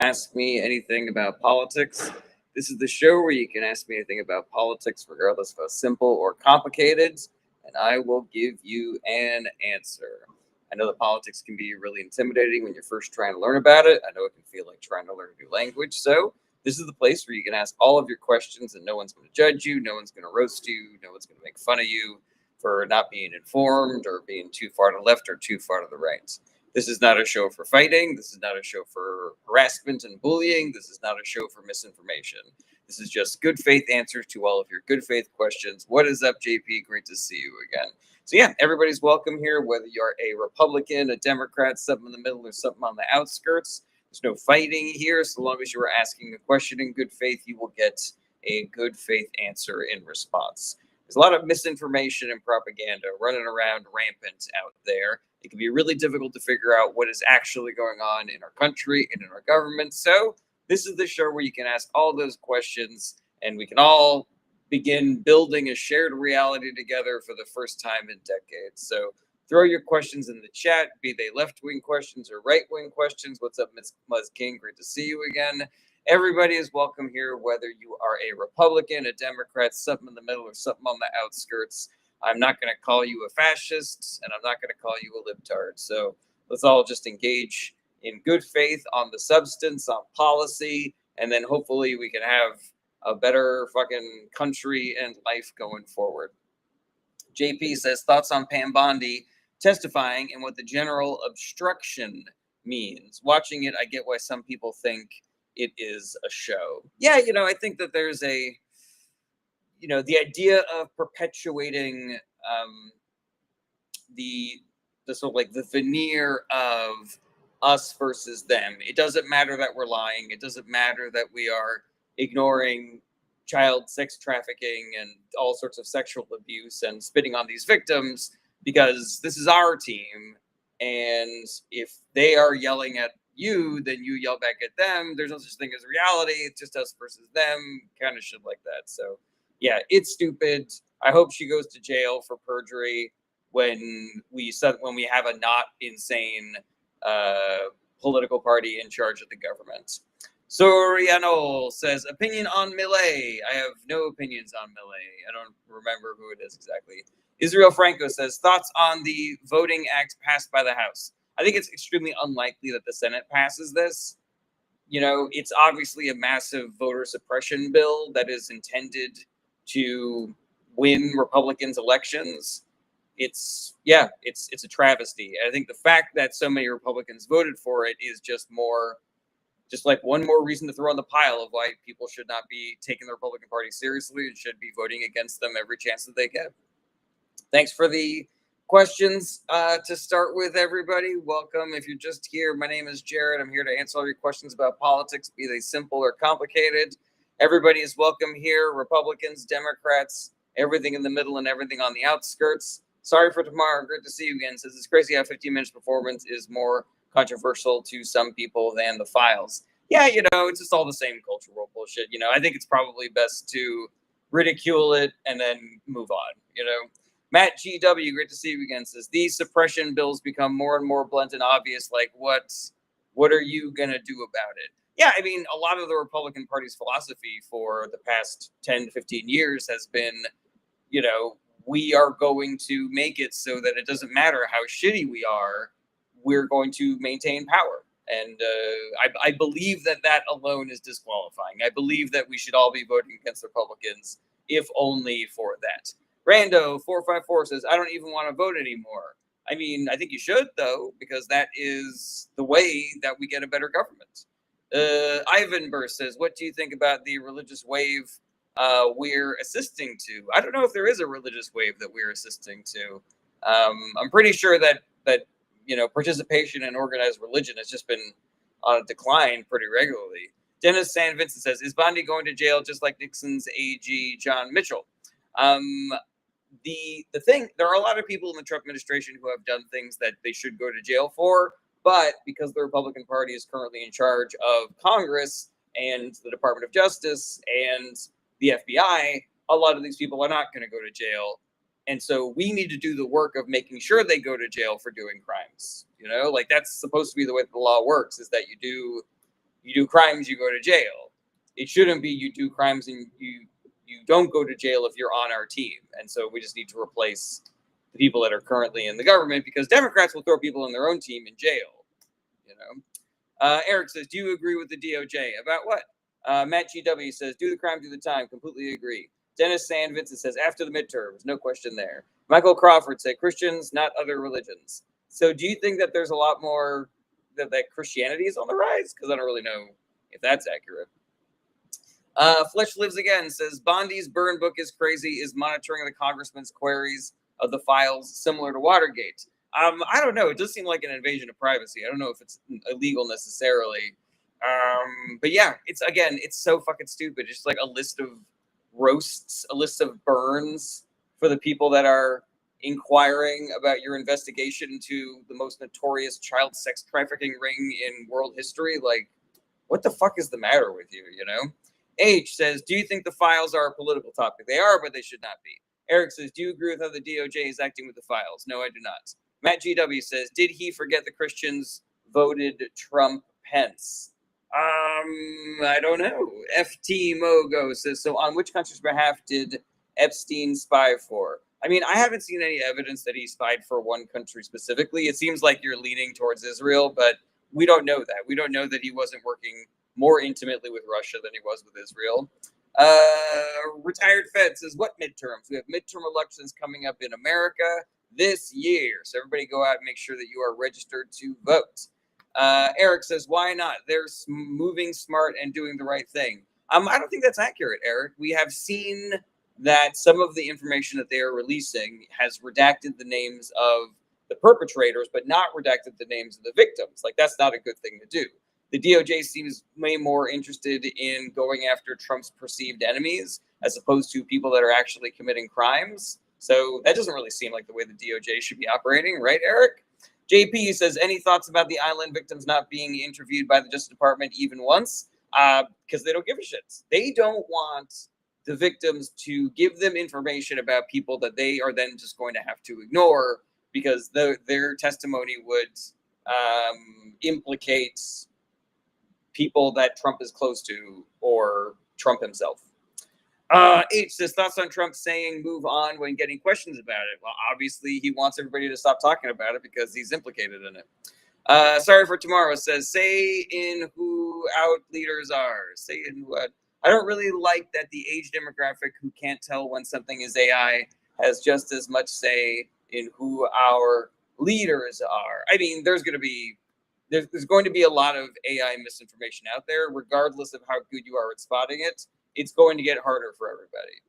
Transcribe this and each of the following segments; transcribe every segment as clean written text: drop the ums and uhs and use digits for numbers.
Ask Me Anything About Politics. This is the show where you can ask me anything about politics, regardless of how simple or complicated, and I will give you an answer. I know that politics can be really intimidating when you're first trying to learn about it. I know it can feel like trying to learn a new language. So, this is the place where you can ask all of your questions, and no one's going to judge you, no one's going to roast you, no one's going to make fun of you for not being informed or being too far to the left or too far to the right. This is not a show for fighting. This is not a show for harassment and bullying. This is not a show for misinformation. This is just good faith answers to all of your good faith questions. What is up, JP? Great to see you again. So, yeah, everybody's welcome here, whether you're a Republican, a Democrat, something in the middle, or something on the outskirts. There's no fighting here. So long as you are asking a question in good faith, you will get a good faith answer in response. There's a lot of misinformation and propaganda running around rampant out there. It can be really difficult to figure out what is actually going on in our country and in our government. So this is the show where you can ask all those questions and we can all begin building a shared reality together for the first time in decades. So throw your questions in the chat, be they left-wing questions or right-wing questions. What's up, Ms. Muzz King? Great to see you again. Everybody is welcome here, whether you are a Republican, a Democrat, something in the middle, or something on the outskirts. I'm not going to call you a fascist, and I'm not going to call you a libtard. So let's all just engage in good faith on the substance, on policy, and then hopefully we can have a better fucking country and life going forward. JP says, thoughts on Pam Bondi testifying and what the general obstruction means. Watching it, I get why some people think it is a show. Yeah, I think that there's the idea of perpetuating the sort of like the veneer of us versus them. It doesn't matter that we're lying. It doesn't matter that we are ignoring child sex trafficking and all sorts of sexual abuse and spitting on these victims, because this is our team. And if they are yelling at you, then you yell back at them. There's no such thing as reality. It's just us versus them, kind of shit like that. So yeah, it's stupid. I hope she goes to jail for perjury when we have a not insane political party in charge of the government. Soriano says, opinion on Milei. I have no opinions on Milei. I don't remember who it is exactly. Israel Franco says, thoughts on the Voting Act passed by the House. I think it's extremely unlikely that the Senate passes this. It's obviously a massive voter suppression bill that is intended to win Republicans elections. It's a travesty. I think the fact that so many Republicans voted for it is just like one more reason to throw on the pile of why people should not be taking the Republican Party seriously and should be voting against them every chance that they get. Thanks for the questions to start with, everybody. Welcome. If you're just here, my name is Jared. I'm here to answer all your questions about politics, be they simple or complicated. Everybody is welcome here. Republicans, Democrats, everything in the middle and everything on the outskirts. Sorry for tomorrow. Great to see you again. Says it's crazy how 15 minutes performance is more controversial to some people than the files. Yeah, it's just all the same cultural bullshit. I think it's probably best to ridicule it and then move on. Matt GW, great to see you again, says these suppression bills become more and more blunt and obvious. Like, what are you gonna do about it? Yeah, I mean, a lot of the Republican Party's philosophy for the past 10 to 15 years has been, we are going to make it so that it doesn't matter how shitty we are, we're going to maintain power. And I believe that alone is disqualifying. I believe that we should all be voting against Republicans, if only for that. Rando454 says, I don't even want to vote anymore. I mean, I think you should, though, because that is the way that we get a better government. Ivan Burst says, what do you think about the religious wave we're assisting to? I don't know if there is a religious wave that we're assisting to. I'm pretty sure that participation in organized religion has just been on a decline pretty regularly. Dennis San Vincent says, is Bondi going to jail just like Nixon's AG John Mitchell? The thing, there are a lot of people in the Trump administration who have done things that they should go to jail for, but because the Republican Party is currently in charge of Congress and the Department of Justice and the FBI, a lot of these people are not going to go to jail. And so we need to do the work of making sure they go to jail for doing crimes. Like that's supposed to be the way the law works, is that you do You do crimes, you go to jail. It shouldn't be you do crimes and you don't go to jail if you're on our team. And so we just need to replace the people that are currently in the government, because Democrats will throw people in their own team in jail. You know. Eric says, do you agree with the DOJ? About what? Matt GW says, do the crime, do the time. Completely agree. Dennis Sand Vincent says, after the midterms. No question there. Michael Crawford said, Christians, not other religions. So do you think that there's a lot more that Christianity is on the rise? Because I don't really know if that's accurate. Flesh Lives Again says, Bondi's burn book is crazy. Is monitoring the congressman's queries of the files similar to Watergate? I don't know. It does seem like an invasion of privacy. I don't know if it's illegal necessarily. But yeah, it's so fucking stupid. Just like a list of roasts, a list of burns for the people that are inquiring about your investigation into the most notorious child sex trafficking ring in world history. Like, what the fuck is the matter with you, you know? H says, do you think the files are a political topic? They are, but they should not be. Eric says, do you agree with how the DOJ is acting with the files? No, I do not. Matt GW says, did he forget the Christians voted Trump Pence? I don't know. FT Mogo says, so on which country's behalf did Epstein spy for? I mean, I haven't seen any evidence that he spied for one country specifically. It seems like you're leaning towards Israel, but we don't know that. We don't know that he wasn't working more intimately with Russia than he was with Israel. Retired Fed says, what midterms? We have midterm elections coming up in America this year. So everybody go out and make sure that you are registered to vote. Eric says, why not? They're moving smart and doing the right thing. I don't think that's accurate, Eric. We have seen that some of the information that they are releasing has redacted the names of the perpetrators, but not redacted the names of the victims. Like, that's not a good thing to do. The DOJ seems way more interested in going after Trump's perceived enemies as opposed to people that are actually committing crimes. So that doesn't really seem like the way the DOJ should be operating, right, Eric? JP says, any thoughts about the island victims not being interviewed by the Justice Department even once? Because they don't give a shit. They don't want the victims to give them information about people that they are then just going to have to ignore because their testimony would implicate people that Trump is close to or Trump himself. H says, thoughts on Trump saying move on when getting questions about it? Well, obviously he wants everybody to stop talking about it because he's implicated in it. Sorry for Tomorrow says, say in who out leaders are. Say in who out. I don't really like that the age demographic who can't tell when something is AI has just as much say in who our leaders are. I mean, there's going to be a lot of AI misinformation out there, regardless of how good you are at spotting it. It's going to get harder for everybody.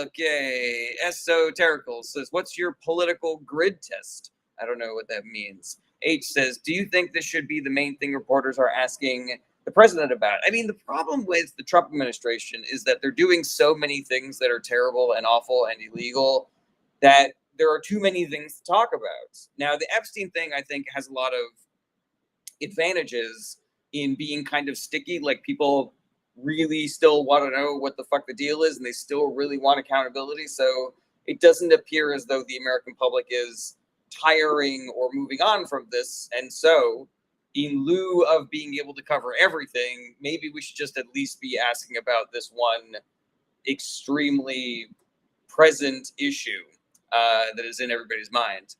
Okay, Esoterical says, what's your political grid test? I don't know what that means. H says, do you think this should be the main thing reporters are asking the president about? I mean, the problem with the Trump administration is that they're doing so many things that are terrible and awful and illegal that there are too many things to talk about. Now, the Epstein thing, I think, has a lot of advantages in being kind of sticky. Like, people really still want to know what the fuck the deal is, and they still really want accountability. So it doesn't appear as though the American public is tiring or moving on from this. And so, in lieu of being able to cover everything, maybe we should just at least be asking about this one extremely present issue that is in everybody's mind.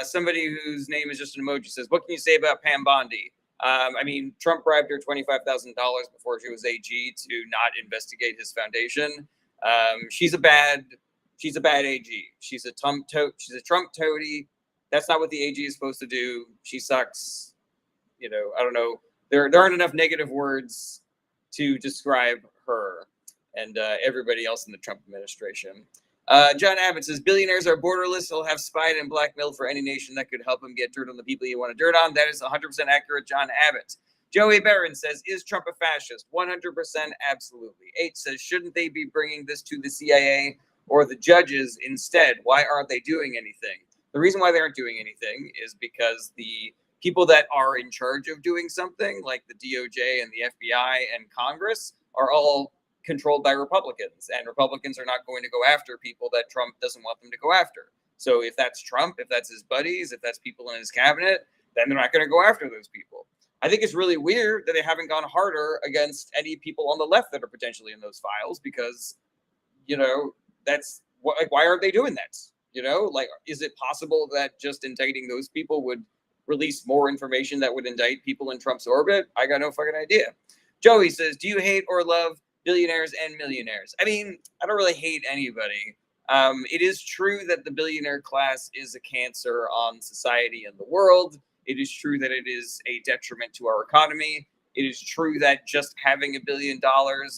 Somebody whose name is just an emoji says, what can you say about Pam Bondi? I mean, Trump bribed her $25,000 before she was AG to not investigate his foundation. She's a bad AG. She's a Trump toady. That's not what the AG is supposed to do. She sucks. You know, I don't know. There aren't enough negative words to describe her and everybody else in the Trump administration. John Abbott says, billionaires are borderless. He'll have spied and blackmailed for any nation that could help him get dirt on the people you want to dirt on. That is 100% accurate, John Abbott. Joey Barron says, is Trump a fascist? 100% absolutely. H says, shouldn't they be bringing this to the CIA or the judges instead? Why aren't they doing anything? The reason why they aren't doing anything is because the people that are in charge of doing something, like the DOJ and the FBI and Congress, are all controlled by Republicans, and Republicans are not going to go after people that Trump doesn't want them to go after. So if that's Trump, if that's his buddies, if that's people in his cabinet, then they're not going to go after those people. I think it's really weird that they haven't gone harder against any people on the left that are potentially in those files, because, you know, that's what, like, why aren't they doing that? You know, like, is it possible that just indicting those people would release more information that would indict people in Trump's orbit? I got no fucking idea. Joey says, do you hate or love billionaires and millionaires? I mean, I don't really hate anybody. It is true that the billionaire class is a cancer on society and the world. It is true that it is a detriment to our economy. It is true that just having $1 billion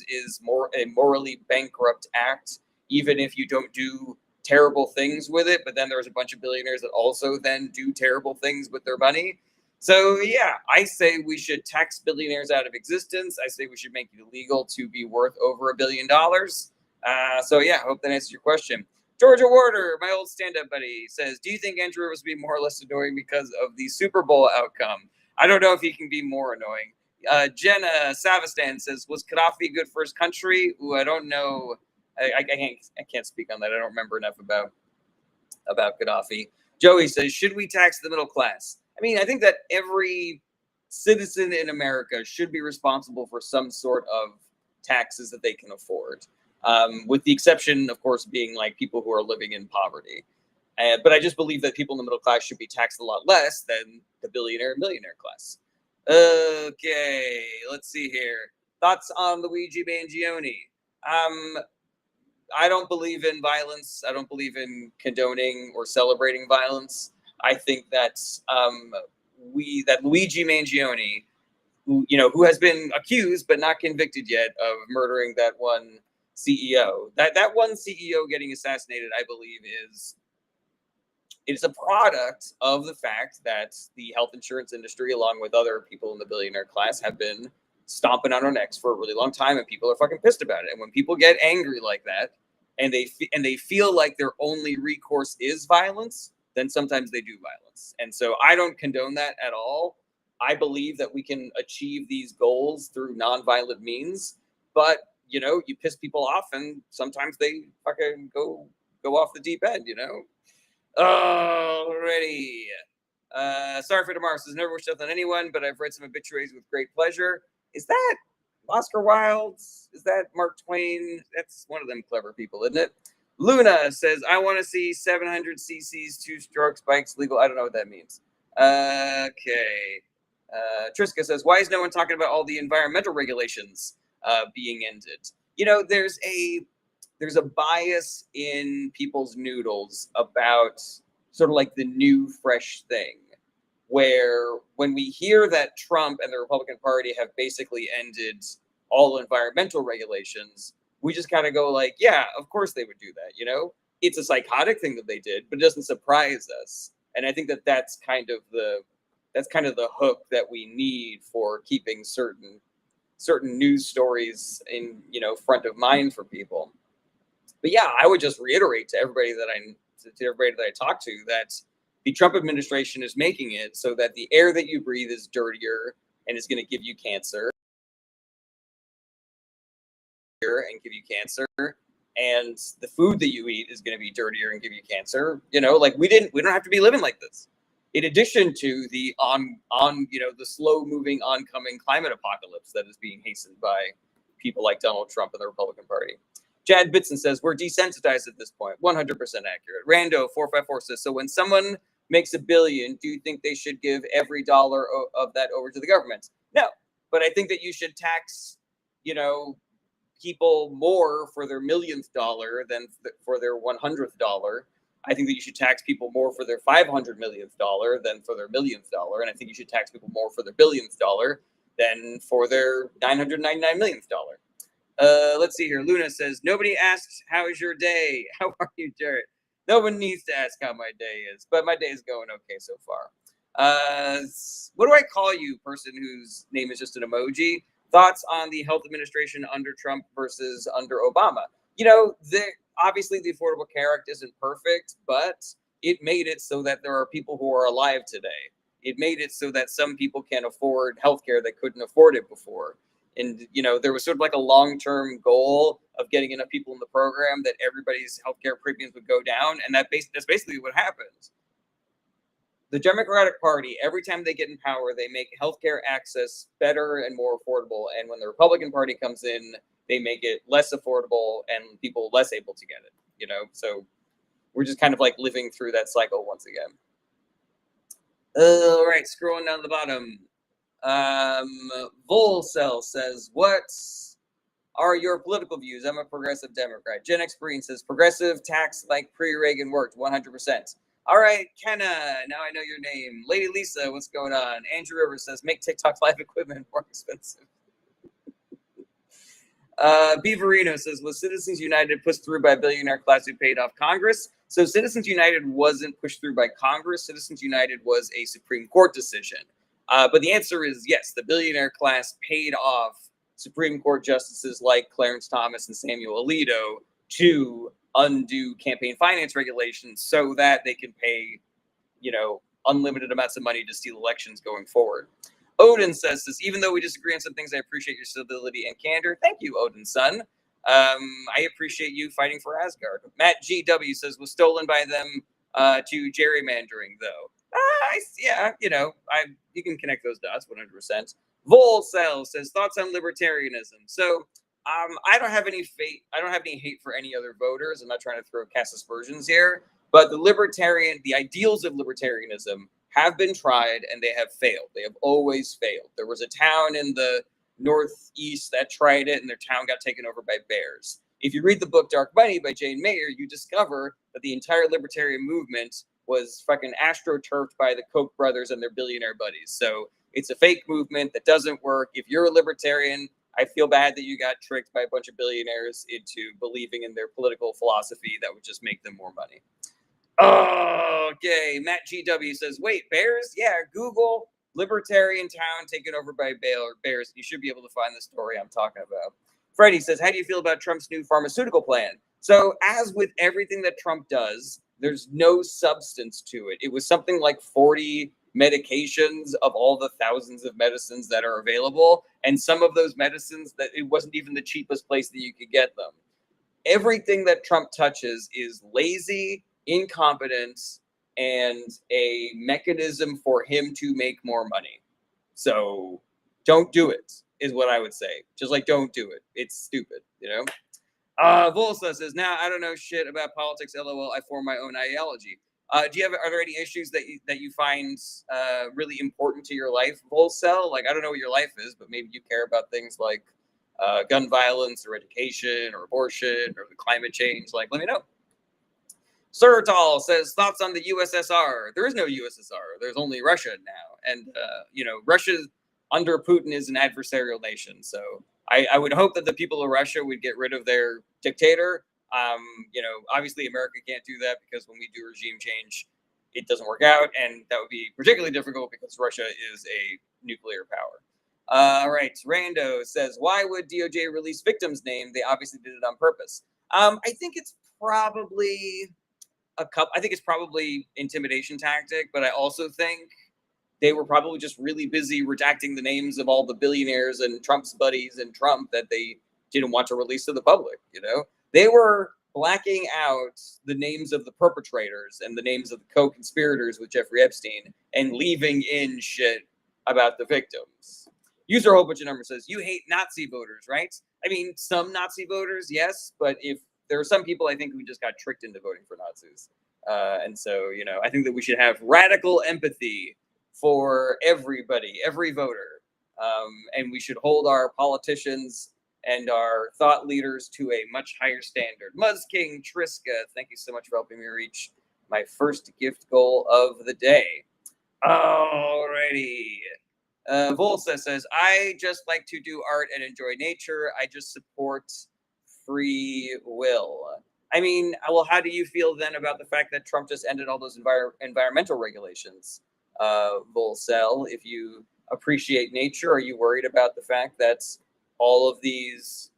is a morally bankrupt act, even if you don't do terrible things with it. But then there's a bunch of billionaires that also then do terrible things with their money. So yeah, I say we should tax billionaires out of existence. I say we should make it illegal to be worth over $1 billion. So yeah, I hope that answers your question. Georgia Warder, my old stand-up buddy, says, do you think Andrew Rivers will be more or less annoying because of the Super Bowl outcome? I don't know if he can be more annoying. Jenna Savastan says, was Gaddafi good for his country? Ooh, I don't know. I can't speak on that. I don't remember enough about Gaddafi. Joey says, should we tax the middle class? I mean, I think that every citizen in America should be responsible for some sort of taxes that they can afford, with the exception, of course, being like people who are living in poverty. But I just believe that people in the middle class should be taxed a lot less than the billionaire and millionaire class. Okay, let's see here. Thoughts on Luigi Mangione? I don't believe in violence. I don't believe in condoning or celebrating violence. I think that Luigi Mangione, who has been accused but not convicted yet of murdering that one CEO, that one CEO getting assassinated, I believe it's a product of the fact that the health insurance industry, along with other people in the billionaire class, have been stomping on our necks for a really long time, and people are fucking pissed about it. And when people get angry like that, and they feel like their only recourse is violence, then sometimes they do violence. And so I don't condone that at all. I believe that we can achieve these goals through nonviolent means, but you piss people off, and sometimes they fucking go off the deep end. Alrighty. Sorry for tomorrow. Says never wish death on anyone, but I've read some obituaries with great pleasure. Is that Oscar Wilde? Is that Mark Twain? That's one of them clever people, isn't it? Luna says, I want to see 700 cc's 2-stroke bikes legal. I don't know what that means. Okay. Triska says, why is no one talking about all the environmental regulations being ended? There's a bias in people's noodles about sort of like the new fresh thing, where when we hear that Trump and the Republican Party have basically ended all environmental regulations, we just kind of go like, yeah, of course they would do that. It's a psychotic thing that they did, but it doesn't surprise us. And I think that that's kind of the hook that we need for keeping certain news stories in front of mind for people. But yeah, I would just reiterate to everybody that I talk to that the Trump administration is making it so that the air that you breathe is dirtier and is going to give you cancer, and the food that you eat is going to be dirtier and give you cancer. Like we don't have to be living like this. In addition to the the slow moving oncoming climate apocalypse that is being hastened by people like Donald Trump and the Republican Party. Jad Bitson says, we're desensitized at this point. 100% accurate. Rando454 says, so when someone makes $1 billion, do you think they should give every dollar of that over to the government? No, but I think that you should tax, people more for their millionth dollar than for their 100th dollar. I think that you should tax people more for their 500 millionth dollar than for their millionth dollar. And I think you should tax people more for their billionth dollar than for their 999 millionth dollar. Let's see here. Luna says, nobody asks, how is your day? How are you, Jared? No one needs to ask how my day is, but my day is going okay so far. What do I call you, person whose name is just an emoji? Thoughts on the health administration under Trump versus under Obama? Obviously the Affordable Care Act isn't perfect, but it made it so that there are people who are alive today. It made it so that some people can afford healthcare that couldn't afford it before. And, there was sort of like a long-term goal of getting enough people in the program that everybody's healthcare premiums would go down. And that's basically what happened. the Democratic Party, every time they get in power, they make healthcare access better and more affordable. And when the Republican Party comes in, they make it less affordable and people less able to get it. So we're just kind of like living through that cycle once again. All right, scrolling down the bottom. Volcel says, "What are your political views? I'm a progressive Democrat." Gen X Green says, "Progressive tax like pre-Reagan worked 100%. All right, Kenna, now I know your name. Lady Lisa, what's going on? Andrew Rivers says, "Make TikTok live equipment more expensive." Beaverino says, "Was Citizens United pushed through by a billionaire class who paid off Congress?" So Citizens United wasn't pushed through by Congress. Citizens United was a Supreme Court decision. But the answer is yes, the billionaire class paid off Supreme Court justices like Clarence Thomas and Samuel Alito to undo campaign finance regulations so that they can pay, unlimited amounts of money to steal elections going forward. Odin says this, "Even though we disagree on some things, I appreciate your stability and candor." Thank you, Odin's son. I appreciate you fighting for Asgard. Matt GW says, "Was stolen by them to gerrymandering, though." You can connect those dots 100%. Volcel says, "Thoughts on libertarianism." So I don't have any hate for any other voters. I'm not trying to cast aspersions here, but the ideals of libertarianism have been tried and they have failed. They have always failed. There was a town in the Northeast that tried it and their town got taken over by bears. If you read the book Dark Money by Jane Mayer, you discover that the entire libertarian movement was fucking astroturfed by the Koch brothers and their billionaire buddies. So it's a fake movement that doesn't work. If you're a libertarian, I feel bad that you got tricked by a bunch of billionaires into believing in their political philosophy that would just make them more money. Okay, Matt GW says, "Wait, bears? Yeah, Google libertarian town taken over by bears. You should be able to find the story I'm talking about." Freddie says, "How do you feel about Trump's new pharmaceutical plan?" So, as with everything that Trump does, there's no substance to it. It was something like 40 medications of all the thousands of medicines that are available. And some of those medicines that it wasn't even the cheapest place that you could get them. Everything that Trump touches is lazy, incompetent, and a mechanism for him to make more money. So don't do it, is what I would say. Just like, don't do it. It's stupid, Volsa says, "Now I don't know shit about politics. LOL. I form my own ideology." Are there any issues that you find really important to your life, Volcel? Like, I don't know what your life is, but maybe you care about things like gun violence or education or abortion or the climate change. Like, let me know. Surtal says, "Thoughts on the USSR?" There is no USSR. There's only Russia now. And, Russia under Putin is an adversarial nation. So I would hope that the people of Russia would get rid of their dictator. Obviously America can't do that because when we do regime change, it doesn't work out. And that would be particularly difficult because Russia is a nuclear power. All right. Rando says, "Why would DOJ release victims' name? They obviously did it on purpose." I think it's probably intimidation tactic, but I also think they were probably just really busy redacting the names of all the billionaires and Trump's buddies and Trump that they didn't want to release to the public. They were blacking out the names of the perpetrators and the names of the co-conspirators with Jeffrey Epstein and leaving in shit about the victims. User Whole Bunch of Numbers says, "You hate Nazi voters, right?" I mean, some Nazi voters, yes, but if there are some people I think who just got tricked into voting for Nazis. And so, I think that we should have radical empathy for everybody, every voter. And we should hold our politicians and our thought leaders to a much higher standard. Muzz King Triska, thank you so much for helping me reach my first gift goal of the day. Alrighty. Volsa says, "I just like to do art and enjoy nature. I just support free will." I mean, well, how do you feel then about the fact that Trump just ended all those environmental regulations? Volcel, if you appreciate nature, are you worried about the fact that all of these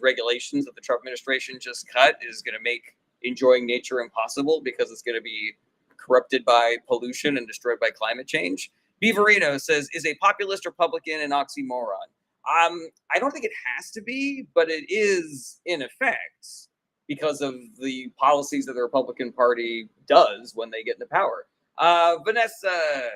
regulations that the Trump administration just cut is going to make enjoying nature impossible because it's going to be corrupted by pollution and destroyed by climate change? Beaverino says, "Is a populist Republican an oxymoron?" I don't think it has to be, but it is in effect because of the policies that the Republican Party does when they get into power. Vanessa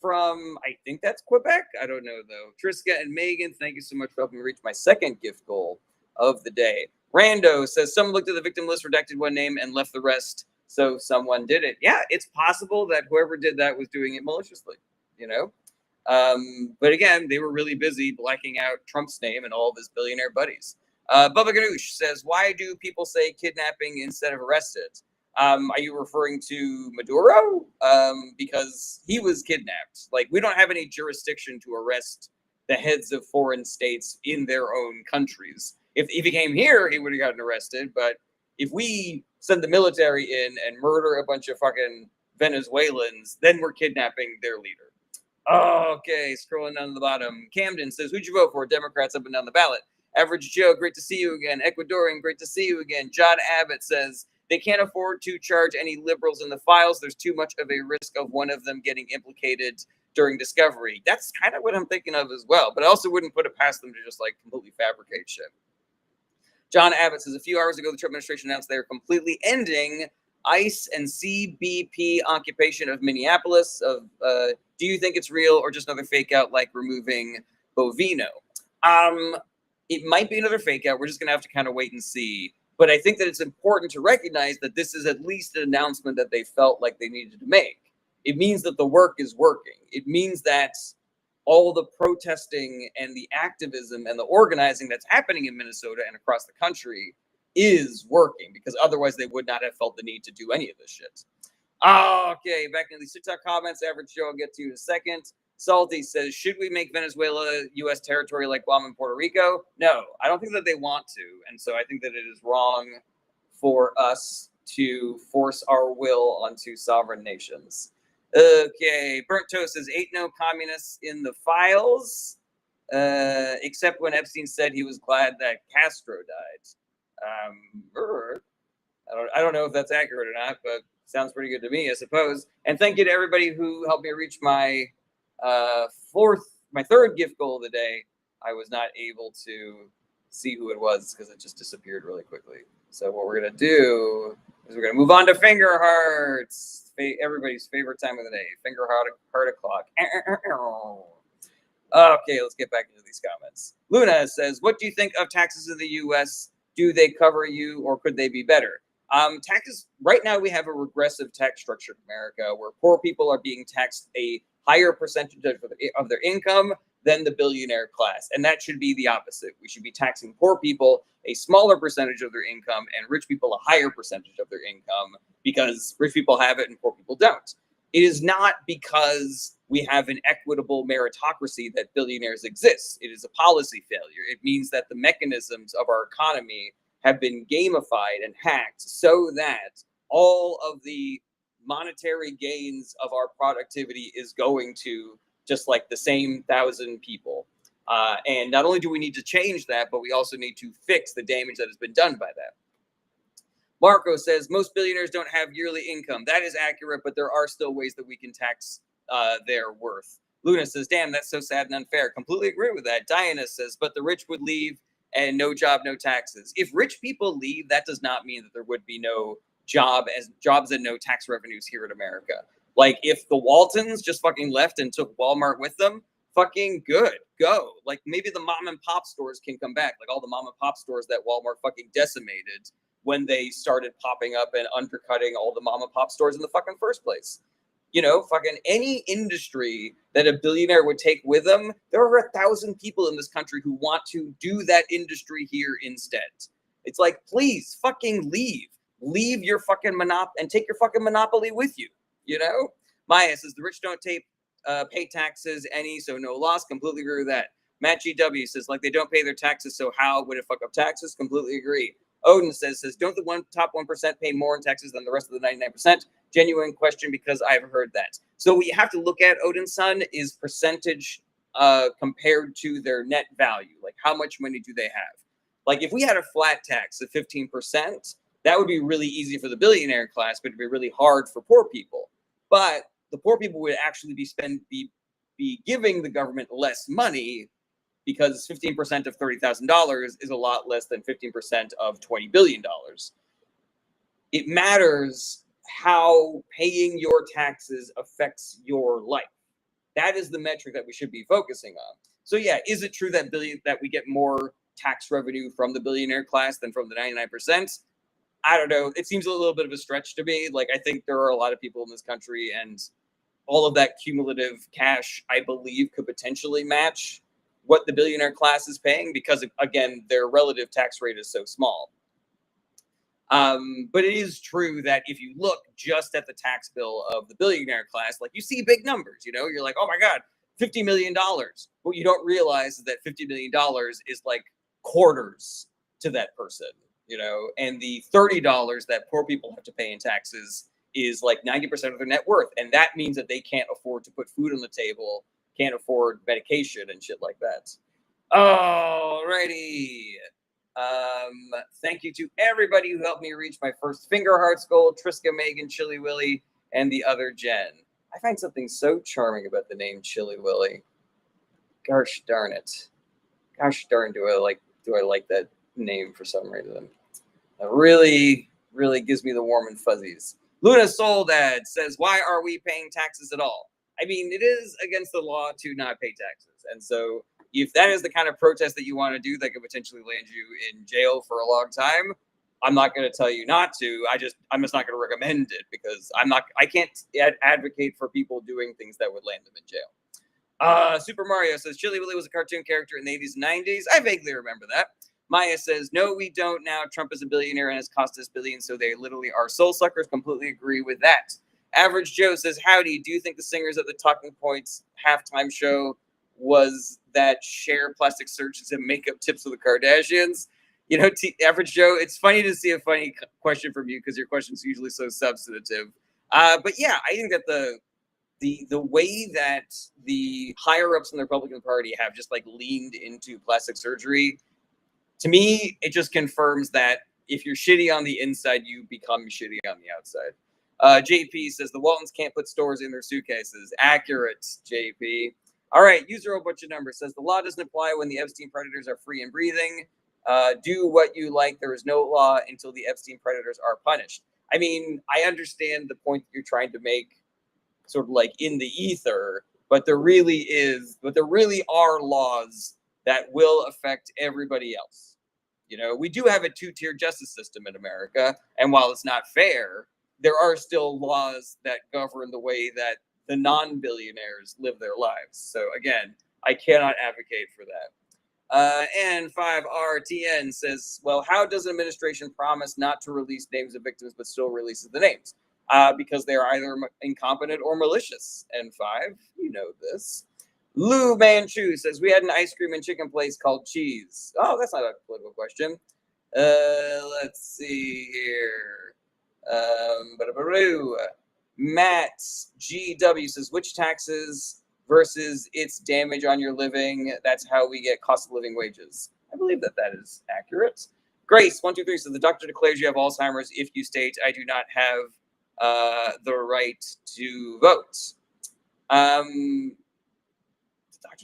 from, I think that's Quebec. I don't know though. Triska and Megan, thank you so much for helping me reach my second gift goal of the day. Rando says someone looked at the victim list, redacted one name, and left the rest. So someone did it. Yeah, it's possible that whoever did that was doing it maliciously. You know. But again, they were really busy blacking out Trump's name and all of his billionaire buddies. Bubba Ganoush says, why do people say kidnapping instead of arrested? Are you referring to Maduro? Because he was kidnapped. Like, we don't have any jurisdiction to arrest the heads of foreign states in their own countries. If he came here, he would have gotten arrested. But if we send the military in and murder a bunch of fucking Venezuelans, then we're kidnapping their leader. Okay, scrolling down to the bottom. Camden says, who'd you vote for? Democrats up and down the ballot. Average Joe, great to see you again. Ecuadorian, great to see you again. John Abbott says, they can't afford to charge any liberals in the files. There's too much of a risk of one of them getting implicated during discovery. That's kind of what I'm thinking of as well. But I also wouldn't put it past them to just like completely fabricate shit. John Abbott says, a few hours ago, the Trump administration announced they are completely ending ICE and CBP occupation of Minneapolis. Do you think it's real or just another fake out like removing Bovino? It might be another fake out. We're just going to have to kind of wait and see. But I think that it's important to recognize that this is at least an announcement that they felt like they needed to make. It means that the work is working. It means that all the protesting and the activism and the organizing that's happening in Minnesota and across the country is working, because otherwise they would not have felt the need to do any of this shit. Okay, back into these TikTok comments. Average Joe, I'll get to you in a second. Salty says, should we make Venezuela U.S. territory like Guam and Puerto Rico? No, I don't think that they want to. And so I think that it is wrong for us to force our will onto sovereign nations. Okay, Burnt Toast says, ain't no communists in the files, except when Epstein said he was glad that Castro died. I don't know if that's accurate or not, but sounds pretty good to me, I suppose. And thank you to everybody who helped me reach my third gift goal of the day. I was not able to see who it was because it just disappeared really quickly. So what we're gonna do is we're gonna move on to finger hearts. Everybody's favorite time of the day. Finger heart o'clock. Okay, let's get back into these comments. Luna says, what do you think of taxes in the U.S.? Do they cover you or could they be better? Taxes, right now we have a regressive tax structure in America where poor people are being taxed a higher percentage of their income than the billionaire class. And that should be the opposite. We should be taxing poor people a smaller percentage of their income and rich people a higher percentage of their income, because rich people have it and poor people don't. It is not because we have an equitable meritocracy that billionaires exist. It is a policy failure. It means that the mechanisms of our economy have been gamified and hacked so that all of the monetary gains of our productivity is going to just like the same 1,000 people. And not only do we need to change that, but we also need to fix the damage that has been done by that. Marco says, most billionaires don't have yearly income. That is accurate, but there are still ways that we can tax their worth. Luna says, damn, that's so sad and unfair. Completely agree with that. Diana says, but the rich would leave and no job, no taxes. If rich people leave, that does not mean that there would be no jobs and no tax revenues here in America. Like, if the Waltons just fucking left and took Walmart with them, fucking good, go. Like, maybe the mom and pop stores can come back, like all the mom and pop stores that Walmart fucking decimated when they started popping up and undercutting all the mom and pop stores in the fucking first place. You know, fucking any industry that a billionaire would take with them, there are 1,000 people in this country who want to do that industry here instead. It's like, please fucking leave. Leave your fucking and take your fucking monopoly with you, you know? Maya says, the rich don't pay taxes any, so no loss. Completely agree with that. Matt GW says, like, they don't pay their taxes, so how would it fuck up taxes? Completely agree. Odin says, don't the top 1% pay more in taxes than the rest of the 99%? Genuine question, because I've heard that. So what you have to look at, Odin's son, is percentage compared to their net value. Like, how much money do they have? Like, if we had a flat tax of 15%, that would be really easy for the billionaire class, but it'd be really hard for poor people. But the poor people would actually be giving the government less money, because 15% of $30,000 is a lot less than 15% of $20 billion. It matters how paying your taxes affects your life. That is the metric that we should be focusing on. So yeah, is it true that we get more tax revenue from the billionaire class than from the 99%? I don't know. It seems a little bit of a stretch to me. Like, I think there are a lot of people in this country, and all of that cumulative cash, I believe, could potentially match what the billionaire class is paying because, again, their relative tax rate is so small. But it is true that if you look just at the tax bill of the billionaire class, like, you see big numbers, you're like, oh my God, $50 million. What you don't realize is that $50 million is like quarters to that person, and the $30 that poor people have to pay in taxes is like 90% of their net worth. And that means that they can't afford to put food on the table, can't afford medication and shit like that. Alrighty. Thank you to everybody who helped me reach my first Finger Hearts goal: Triska, Megan, Chili Willy, and the other Jen. I find something so charming about the name Chili Willy. Gosh darn it. Gosh darn, do I like that name for some reason. It really, really gives me the warm and fuzzies. Luna Soul Dad says, why are we paying taxes at all? I mean, it is against the law to not pay taxes. And so if that is the kind of protest that you want to do that could potentially land you in jail for a long time, I'm not going to tell you not to. I'm just not going to recommend it because I can't advocate for people doing things that would land them in jail. Super Mario says, Chili Willy was a cartoon character in the 80s and 90s. I vaguely remember that. Maya says, no, we don't now. Trump is a billionaire and has cost us billions, so they literally are soul suckers. Completely agree with that. Average Joe says, howdy, do you think the singers at the Talking Points halftime show was that share plastic surgeons and makeup tips with the Kardashians? Average Joe, it's funny to see a funny question from you because your question's usually so substantive. But yeah, I think that the way that the higher ups in the Republican Party have just like leaned into plastic surgery, to me, it just confirms that if you're shitty on the inside, you become shitty on the outside. JP says the Waltons can't put stores in their suitcases. Accurate, JP. All right, user a bunch of numbers says the law doesn't apply when the Epstein predators are free and breathing. Do what you like. There is no law until the Epstein predators are punished. I mean, I understand the point you're trying to make, sort of like in the ether, but there really are laws that will affect everybody else. We do have a two-tier justice system in America, and while it's not fair, there are still laws that govern the way that the non-billionaires live their lives. So again, I cannot advocate for that. And 5RTN says, well, how does an administration promise not to release names of victims but still releases the names? Because they're either incompetent or malicious. And 5, you know this. Lou Manchu says, we had an ice cream and chicken place called Cheese. Oh, that's not a political question. Let's see here. Matt GW says, which taxes versus its damage on your living? That's how we get cost of living wages. I believe that is accurate. Grace 123 says, the doctor declares you have Alzheimer's if you state I do not have the right to vote. Doctor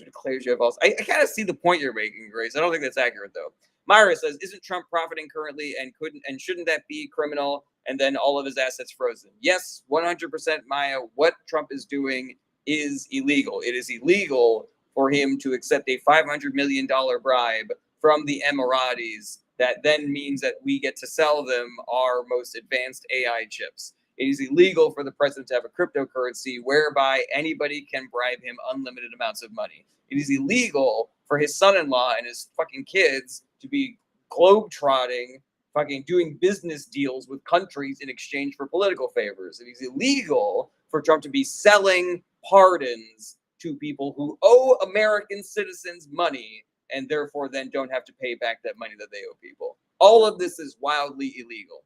declares you have Alzheimer's. I kind of see the point you're making, Grace. I don't think that's accurate though. Myra says, isn't Trump profiting currently and shouldn't that be criminal? And then all of his assets frozen. Yes, 100%, Maya. What Trump is doing is illegal. It is illegal for him to accept a $500 million bribe from the Emiratis. That then means that we get to sell them our most advanced AI chips. It is illegal for the president to have a cryptocurrency whereby anybody can bribe him unlimited amounts of money. It is illegal for his son-in-law and his fucking kids to be globetrotting, fucking doing business deals with countries in exchange for political favors. It is illegal for Trump to be selling pardons to people who owe American citizens money and therefore then don't have to pay back that money that they owe people. All of this is wildly illegal.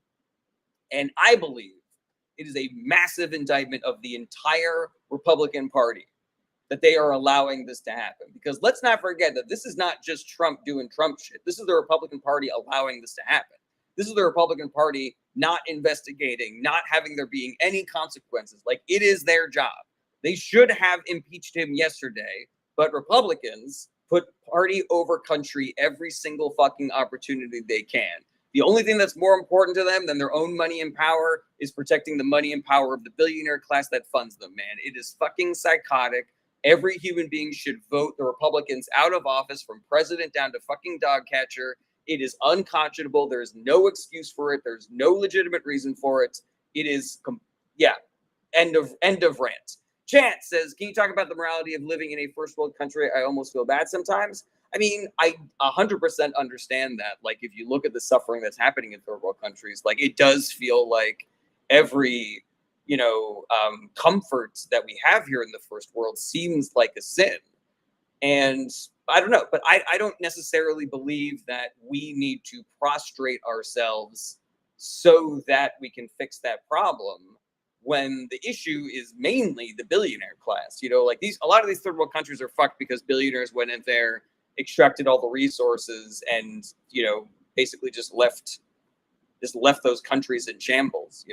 And I believe it is a massive indictment of the entire Republican Party that they are allowing this to happen. Because let's not forget that this is not just Trump doing Trump shit. This is the Republican Party allowing this to happen. This is the Republican Party not investigating, not having there being any consequences. Like, it is their job. They should have impeached him yesterday, but Republicans put party over country every single fucking opportunity they can. The only thing that's more important to them than their own money and power is protecting the money and power of the billionaire class that funds them, man. It is fucking psychotic. Every human being should vote the Republicans out of office, from president down to fucking dog catcher. It is unconscionable. There's no excuse for it. There's no legitimate reason for it. It is, end of rant. Chance says, can you talk about the morality of living in a first world country? I almost feel bad sometimes. I mean, I 100% understand that. Like, if you look at the suffering that's happening in third world countries, like, it does feel like every, comfort that we have here in the first world seems like a sin. And I don't know, but I don't necessarily believe that we need to prostrate ourselves so that we can fix that problem, when the issue is mainly the billionaire class. Like, a lot of these third world countries are fucked because billionaires went in there, extracted all the resources, and basically just left those countries in shambles.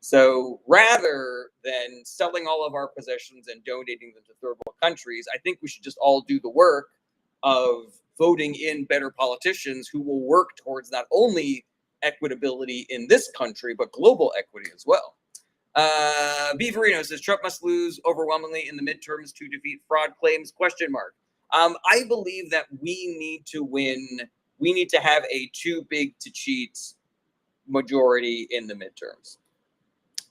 So rather than selling all of our possessions and donating them to third world countries, I think we should just all do the work of voting in better politicians who will work towards not only equitability in this country, but global equity as well. Beaverino says Trump must lose overwhelmingly in the midterms to defeat fraud claims, ? I believe that we need to win. We need to have a too big to cheat majority in the midterms.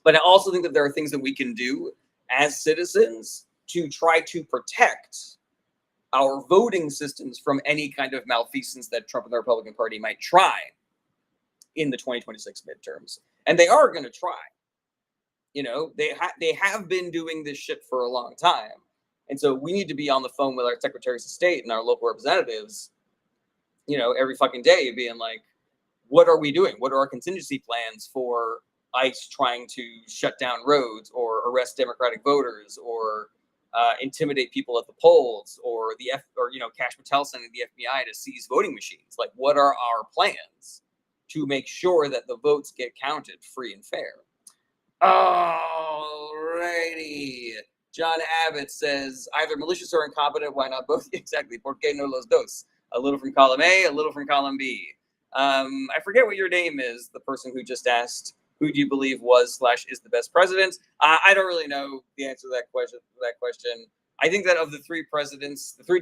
But I also think that there are things that we can do as citizens to try to protect our voting systems from any kind of malfeasance that Trump and the Republican Party might try in the 2026 midterms. And they are going to try. They have been doing this shit for a long time. And so we need to be on the phone with our secretaries of state and our local representatives, every fucking day, being like, what are we doing? What are our contingency plans for ICE trying to shut down roads or arrest Democratic voters or intimidate people at the polls, or Kash Patel sending the FBI to seize voting machines? Like, what are our plans to make sure that the votes get counted free and fair? Alrighty. John Abbott says, either malicious or incompetent. Why not both? Exactly. ¿Por qué no los dos? A little from column A, a little from column B. I forget what your name is, the person who just asked, who do you believe was/is the best president? I don't really know the answer to that question. I think that of the three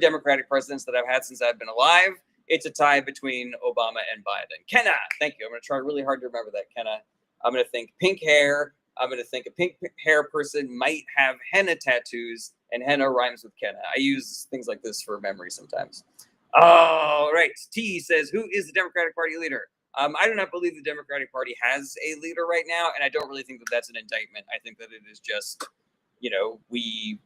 Democratic presidents that I've had since I've been alive, it's a tie between Obama and Biden. Kenna, thank you. I'm going to try really hard to remember that, Kenna. I'm going to think pink hair. I'm going to think a pink hair person might have henna tattoos, and henna rhymes with Kenna. I use things like this for memory sometimes. All right. T says, who is the Democratic Party leader? I do not believe the Democratic Party has a leader right now, and I don't really think that that's an indictment. I think that it is just, we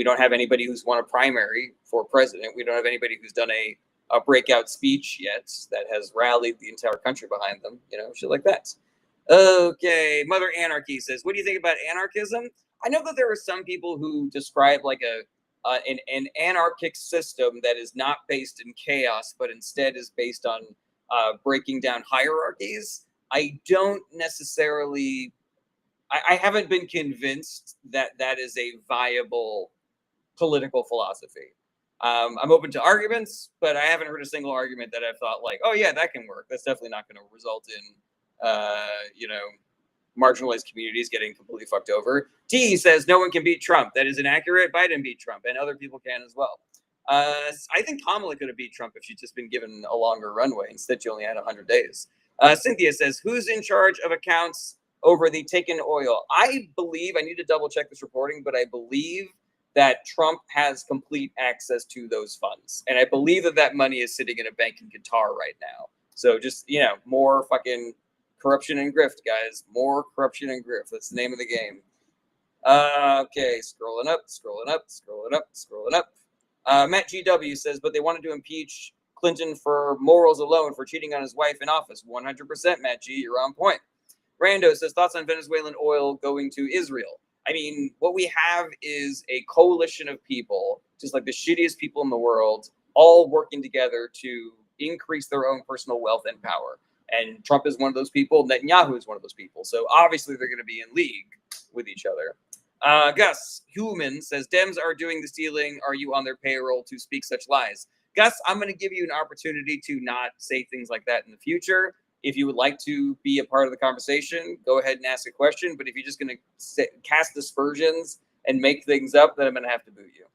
don't have anybody who's won a primary for president. We don't have anybody who's done a breakout speech yet that has rallied the entire country behind them, shit like that. Okay, Mother Anarchy says, what do you think about anarchism? I know that there are some people who describe like an anarchic system that is not based in chaos, but instead is based on breaking down hierarchies. I don't necessarily, I haven't been convinced that that is a viable political philosophy. I'm open to arguments, but I haven't heard a single argument that I've thought like, oh yeah, that can work. That's definitely not going to result in marginalized communities getting completely fucked over. T says no one can beat Trump. That is inaccurate. Biden beat Trump, and other people can as well. I think Kamala could have beat Trump if she'd just been given a longer runway. Instead, she only had 100 days. Cynthia says, who's in charge of accounts over the taken oil? I need to double check this reporting, but I believe that Trump has complete access to those funds. And I believe that that money is sitting in a bank in Qatar right now. So just, more fucking corruption and grift, guys. More corruption and grift. That's the name of the game. Okay, scrolling up. Matt GW says, but they wanted to impeach Clinton for morals alone, for cheating on his wife in office. 100%, Matt G, you're on point. Rando says, thoughts on Venezuelan oil going to Israel? I mean, what we have is a coalition of people, just like the shittiest people in the world, all working together to increase their own personal wealth and power. And Trump is one of those people. Netanyahu is one of those people. So obviously they're going to be in league with each other. Gus Human says, Dems are doing the stealing. Are you on their payroll to speak such lies? Gus, I'm going to give you an opportunity to not say things like that in the future. If you would like to be a part of the conversation, go ahead and ask a question. But if you're just going to cast aspersions and make things up, then I'm going to have to boot you.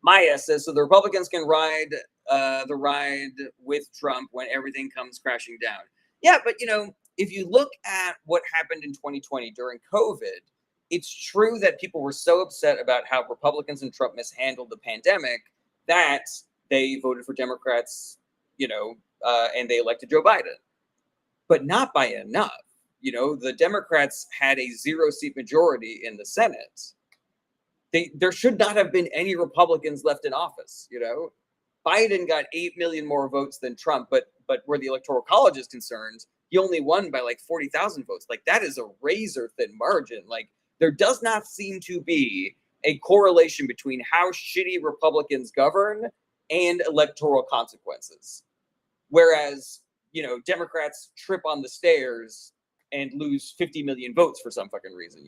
Maya says, so the Republicans can ride the ride with Trump when everything comes crashing down. Yeah, but if you look at what happened in 2020 during COVID, it's true that people were so upset about how Republicans and Trump mishandled the pandemic that they voted for Democrats, and they elected Joe Biden, but not by enough. The Democrats had a 0-seat majority in the Senate. There should not have been any Republicans left in office. Biden got 8 million more votes than Trump, but where the Electoral College is concerned, he only won by like 40,000 votes. Like, that is a razor thin margin. Like, there does not seem to be a correlation between how shitty Republicans govern and electoral consequences. Whereas, Democrats trip on the stairs and lose 50 million votes for some fucking reason,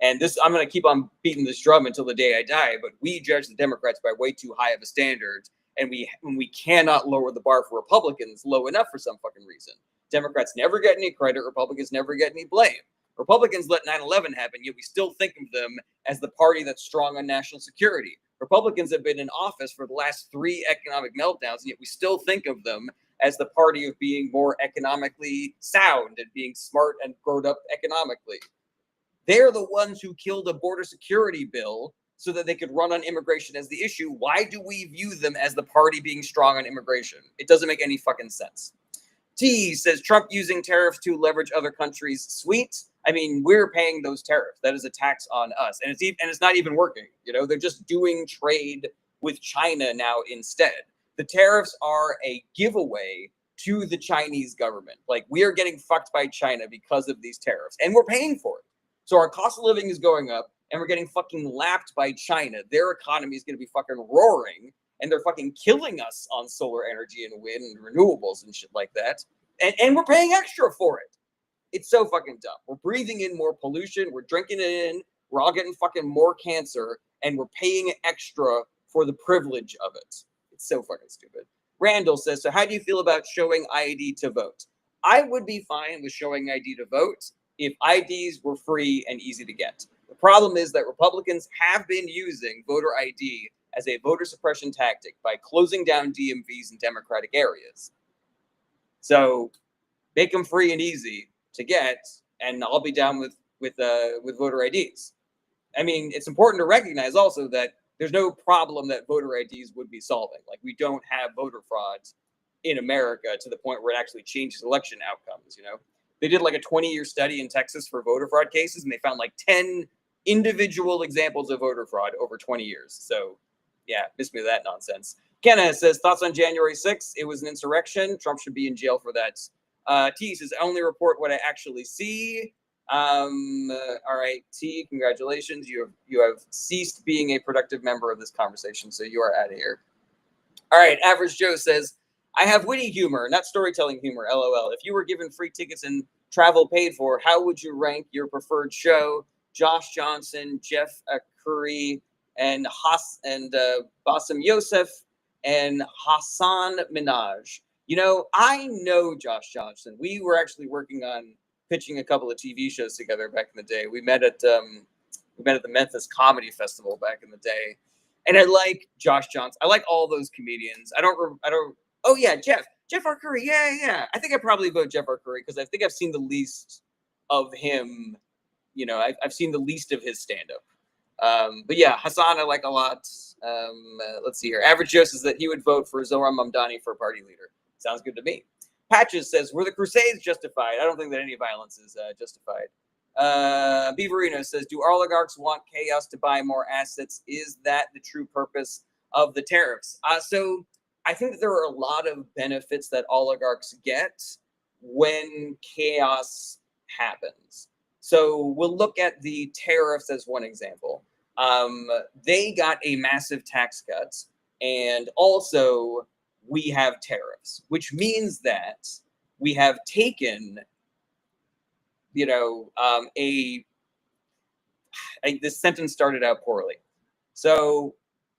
And this, I'm going to keep on beating this drum until the day I die, but we judge the Democrats by way too high of a standard, and we cannot lower the bar for Republicans low enough for some fucking reason. Democrats never get any credit. Republicans never get any blame. Republicans let 9/11 happen, yet we still think of them as the party that's strong on national security. Republicans have been in office for the last 3 economic meltdowns, and yet we still think of them as the party of being more economically sound and being smart and grown up economically. They're the ones who killed a border security bill so that they could run on immigration as the issue. Why do we view them as the party being strong on immigration? It doesn't make any fucking sense. T says, Trump using tariffs to leverage other countries. Sweet. I mean, we're paying those tariffs. That is a tax on us. And it's not even working. They're just doing trade with China now instead. The tariffs are a giveaway to the Chinese government. Like, we are getting fucked by China because of these tariffs, and we're paying for it. So our cost of living is going up, and we're getting fucking lapped by China. Their economy is going to be fucking roaring, and they're fucking killing us on solar energy and wind and renewables and shit like that. And we're paying extra for it. It's so fucking dumb. We're breathing in more pollution. We're drinking it in. We're all getting fucking more cancer, and we're paying extra for the privilege of it. It's so fucking stupid. Randall says, so how do you feel about showing ID to vote? I would be fine with showing ID to vote if IDs were free and easy to get. The problem is that Republicans have been using voter ID as a voter suppression tactic by closing down DMVs in Democratic areas. So make them free and easy to get, and I'll be down with voter IDs. I mean, it's important to recognize also that there's no problem that voter IDs would be solving. Like, we don't have voter fraud in America to the point where it actually changes election outcomes. They did like a 20-year study in Texas for voter fraud cases, and they found like 10 individual examples of voter fraud over 20 years. So, yeah, miss me with that nonsense. Kenna says, thoughts on January 6th? It was an insurrection. Trump should be in jail for that. T says, I only report what I actually see. All right, T, congratulations. You have ceased being a productive member of this conversation, so you are out of here. All right, Average Joe says, I have witty humor, not storytelling humor, LOL. If you were given free tickets and travel paid for, how would you rank your preferred show? Josh Johnson, Jeff Curry, and Bassem Youssef, and Hassan Minaj. I know Josh Johnson. We were actually working on pitching a couple of TV shows together back in the day. We met at the Memphis Comedy Festival back in the day. And I like Josh Johnson. I like all those comedians. Oh yeah, Jeff R. Curry. Yeah. I think I probably vote Jeff R. Curry because I think I've seen the least of him. I've seen the least of his stand-up. But yeah, Hassan I like a lot. Let's see here. Average Joe says that he would vote for Zohran Mamdani for party leader. Sounds good to me. Patches says, were the Crusades justified? I don't think that any violence is justified. Beaverino says, do oligarchs want chaos to buy more assets? Is that the true purpose of the tariffs? So I think that there are a lot of benefits that oligarchs get when chaos happens. So we'll look at the tariffs as one example. They got a massive tax cut, and also we have tariffs, which means that we have taken, this sentence started out poorly. So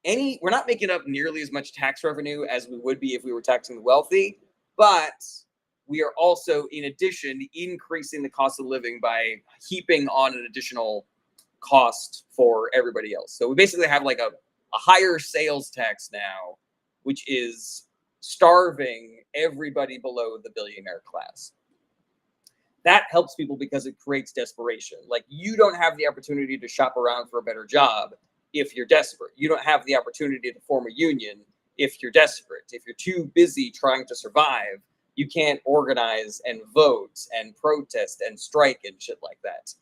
we're not making up nearly as much tax revenue as we would be if we were taxing the wealthy, but we are also, in addition, increasing the cost of living by heaping on an additional cost for everybody else. So we basically have like a higher sales tax now, which is starving everybody below the billionaire class. That helps people because it creates desperation. Like, you don't have the opportunity to shop around for a better job if you're desperate. You don't have the opportunity to form a union if you're desperate. If you're too busy trying to survive, you can't organize and vote and protest and strike and shit like that.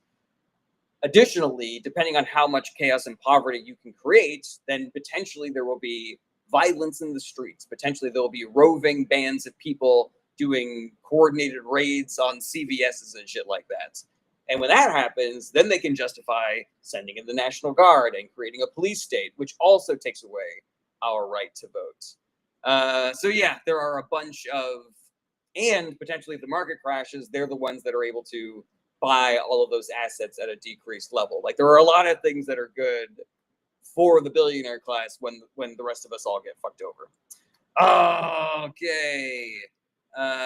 Additionally, depending on how much chaos and poverty you can create, then potentially there will be violence in the streets. Potentially there will be roving bands of people doing coordinated raids on CVS's and shit like that. And when that happens, then they can justify sending in the National Guard and creating a police state, which also takes away our right to vote. So yeah, there are a bunch of, and potentially if the market crashes, they're the ones that are able to buy all of those assets at a decreased level. Like, there are a lot of things that are good for the billionaire class when the rest of us all get fucked over. Okay.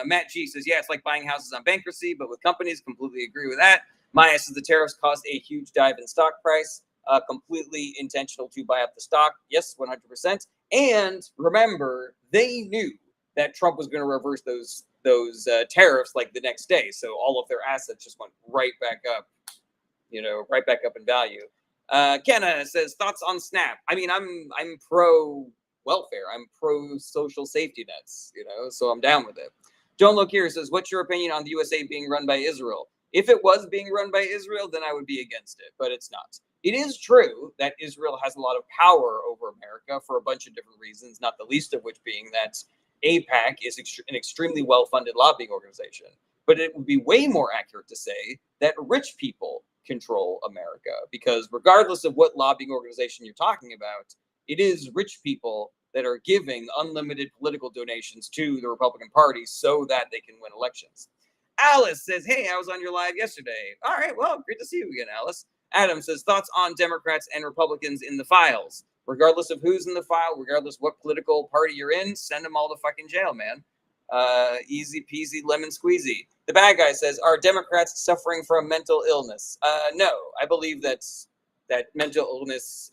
Matt G says, yeah, it's like buying houses on bankruptcy, but with companies. Completely agree with that. Maya says the tariffs caused a huge dive in stock price. Completely intentional to buy up the stock. Yes, 100%. And remember, they knew that Trump was going to reverse those tariffs like the next day. So all of their assets just went right back up, right back up in value. Kenna says, thoughts on SNAP? I mean, I'm pro welfare. I'm pro social safety nets, so I'm down with it. Don't Look Here says, what's your opinion on the USA being run by Israel? If it was being run by Israel, then I would be against it, but it's not. It is true that Israel has a lot of power over America for a bunch of different reasons, not the least of which being that AIPAC is an extremely well-funded lobbying organization. But it would be way more accurate to say that rich people control America, because regardless of what lobbying organization you're talking about, it is rich people that are giving unlimited political donations to the Republican Party so that they can win elections. Alice says, hey, I was on your live yesterday. All right, well, great to see you again, Alice. Adam says, thoughts on Democrats and Republicans in the files? Regardless of who's in the file, regardless what political party you're in, send them all to fucking jail, man. Easy peasy lemon squeezy. The bad guy says, are Democrats suffering from mental illness? No, I believe that mental illness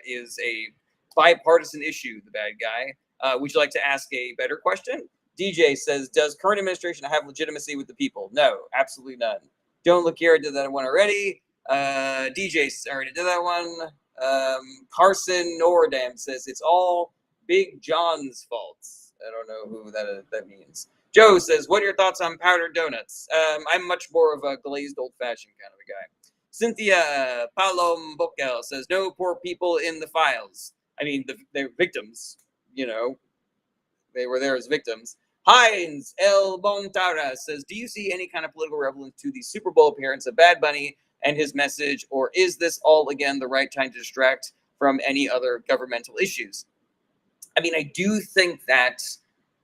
is a bipartisan issue, the bad guy. Would you like to ask a better question? DJ says, does current administration have legitimacy with the people? No, absolutely none. Don't Look Here, I did that one already. DJ already did that one. Carson Nordam says, it's all Big John's faults. I don't know who that means. Joe says, what are your thoughts on powdered donuts? I'm much more of a glazed old-fashioned kind of a guy. Cynthia Palom Bokel says, no poor people in the files. I mean, they're victims, they were there as victims. Heinz El Bontara says, do you see any kind of political relevance to the Super Bowl appearance of Bad Bunny and his message, or is this all, again, the right time to distract from any other governmental issues? I mean, I do think that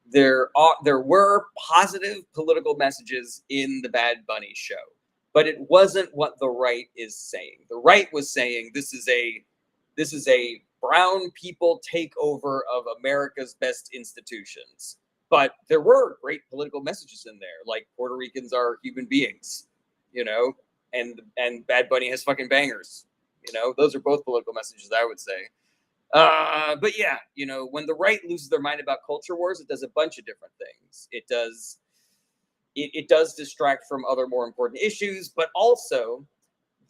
there were positive political messages in the Bad Bunny show, but it wasn't what the right is saying. The right was saying this is a brown people takeover of America's best institutions. But there were great political messages in there, like Puerto Ricans are human beings, and Bad Bunny has fucking bangers. Those are both political messages, I would say. But yeah, when the right loses their mind about culture wars, it does a bunch of different things. It does distract from other more important issues, but also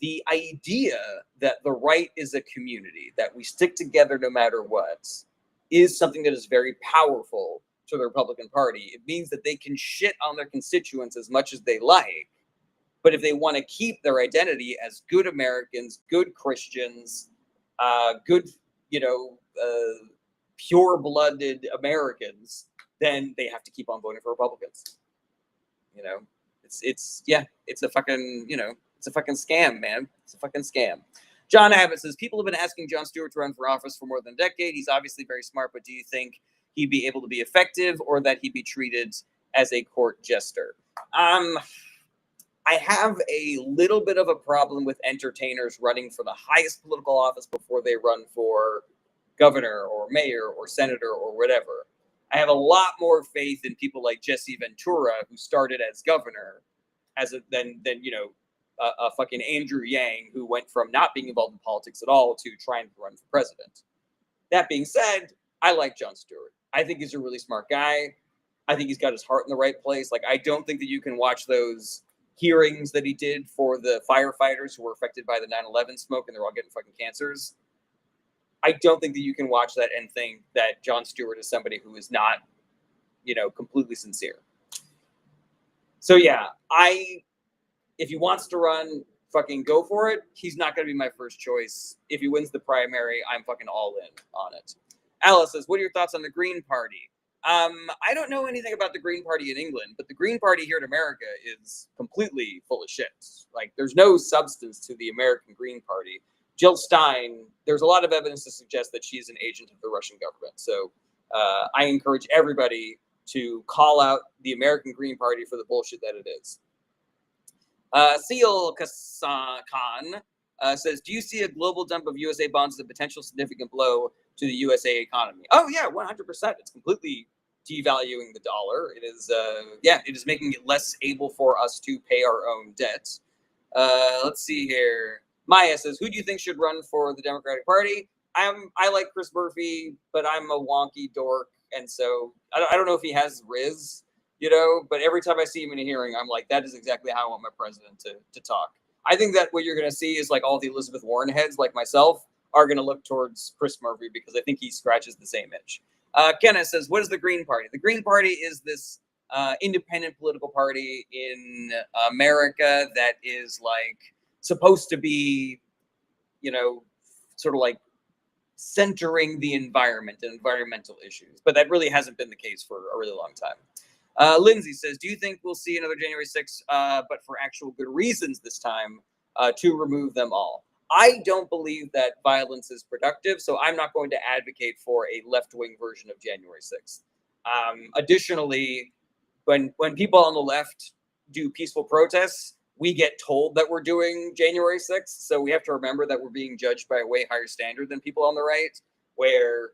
the idea that the right is a community, that we stick together no matter what, is something that is very powerful to the Republican Party. It means that they can shit on their constituents as much as they like, but if they want to keep their identity as good Americans, good Christians, good, pure-blooded Americans, then they have to keep on voting for Republicans. It's a fucking, it's a fucking scam, man. It's a fucking scam. John Abbott says, people have been asking Jon Stewart to run for office for more than a decade. He's obviously very smart, but do you think he'd be able to be effective, or that he'd be treated as a court jester? I have a little bit of a problem with entertainers running for the highest political office before they run for governor or mayor or senator or whatever. I have a lot more faith in people like Jesse Ventura, who started as governor, than a fucking Andrew Yang, who went from not being involved in politics at all to trying to run for president. That being said, I like Jon Stewart. I think he's a really smart guy. I think he's got his heart in the right place. Like, I don't think that you can watch those hearings that he did for the firefighters who were affected by the 9/11 smoke and they're all getting fucking cancers. I don't think that you can watch that and think that Jon Stewart is somebody who is not, completely sincere. So yeah, if he wants to run, fucking go for it. He's not going to be my first choice. If he wins the primary, I'm fucking all in on it. Alice says, what are your thoughts on the Green Party? I don't know anything about the Green Party in England, but the Green Party here in America is completely full of shit. Like, there's no substance to the American Green Party. Jill Stein, there's a lot of evidence to suggest that she's an agent of the Russian government. So I encourage everybody to call out the American Green Party for the bullshit that it is. Seal Khan says, do you see a global dump of USA bonds as a potential significant blow to the USA economy? Oh, yeah, 100%. It's completely devaluing the dollar. It is, it is making it less able for us to pay our own debt. Let's see here. Maya says, who do you think should run for the Democratic Party? I like Chris Murphy, but I'm a wonky dork, and so I don't know if he has Riz, but every time I see him in a hearing, I'm like, that is exactly how I want my president to talk. I think that what you're going to see is like all the Elizabeth Warren heads, like myself, are going to look towards Chris Murphy because I think he scratches the same itch. Kenneth says, what is the Green Party? The Green Party is this independent political party in America that is like supposed to be, sort of like centering the environment and environmental issues. But that really hasn't been the case for a really long time. Lindsay says, do you think we'll see another January 6th, but for actual good reasons this time, to remove them all? I don't believe that violence is productive, so I'm not going to advocate for a left-wing version of January 6th. Additionally, when people on the left do peaceful protests, we get told that we're doing January 6th, so we have to remember that we're being judged by a way higher standard than people on the right, where,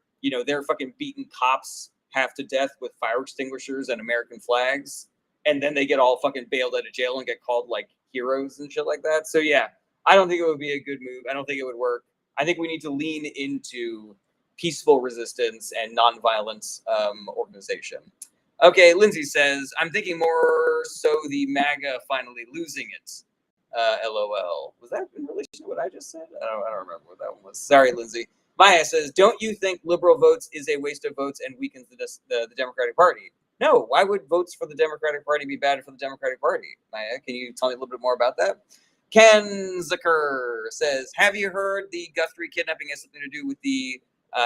they're fucking beating cops half to death with fire extinguishers and American flags, and then they get all fucking bailed out of jail and get called, like, heroes and shit like that. So, yeah, I don't think it would be a good move. I don't think it would work. I think we need to lean into peaceful resistance and nonviolence organization. Okay, Lindsay says, I'm thinking more so the MAGA finally losing it. LOL. Was that in relation to what I just said? I don't remember what that one was. Sorry, Lindsay. Maya says, don't you think liberal votes is a waste of votes and weakens the Democratic Party? No. Why would votes for the Democratic Party be bad for the Democratic Party? Maya, can you tell me a little bit more about that? Ken Zucker says, have you heard the Guthrie kidnapping has something to do with the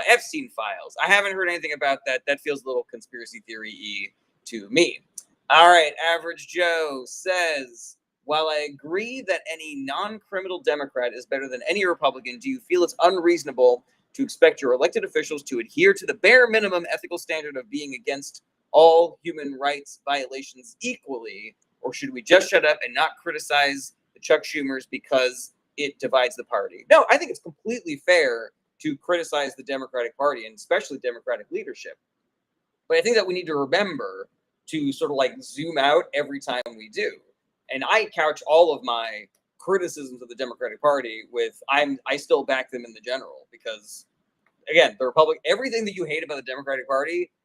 Epstein files? I haven't heard anything about that. That feels a little conspiracy theory-y to me. All right, Average Joe says, while I agree that any non-criminal Democrat is better than any Republican, do you feel it's unreasonable to expect your elected officials to adhere to the bare minimum ethical standard of being against all human rights violations equally? Or should we just shut up and not criticize the Chuck Schumers because it divides the party? No, I think it's completely fair to criticize the Democratic Party and especially Democratic leadership. But I think that we need to remember to sort of like zoom out every time we do. And I couch all of my criticisms of the Democratic Party with I still back them in the general because, again, everything that you hate about the Democratic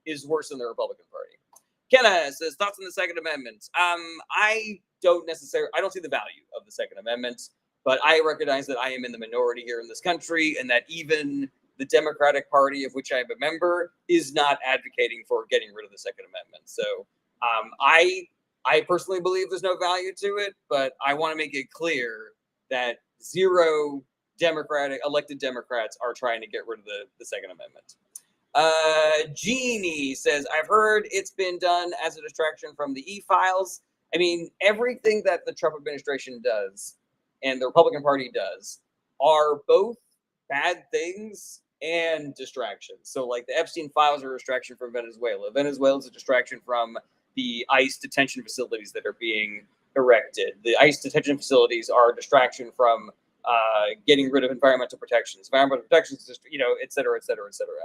is worse than the Republican Party. Kenna says, thoughts on the Second Amendment? I don't see the value of the Second Amendment, but I recognize that I am in the minority here in this country and that even the Democratic Party, of which I am a member, is not advocating for getting rid of the Second Amendment. So I personally believe there's no value to it, but I want to make it clear that zero elected Democrats are trying to get rid of the Second Amendment. Jeannie says, I've heard it's been done as a distraction from the e-files. I mean, everything that the Trump administration does and the Republican Party does are both bad things and distractions. So, like, the Epstein files are a distraction from Venezuela. Venezuela is a distraction from the ICE detention facilities that are being erected. The ICE detention facilities are a distraction from getting rid of environmental protections. Environmental protections, et cetera, et cetera, et cetera.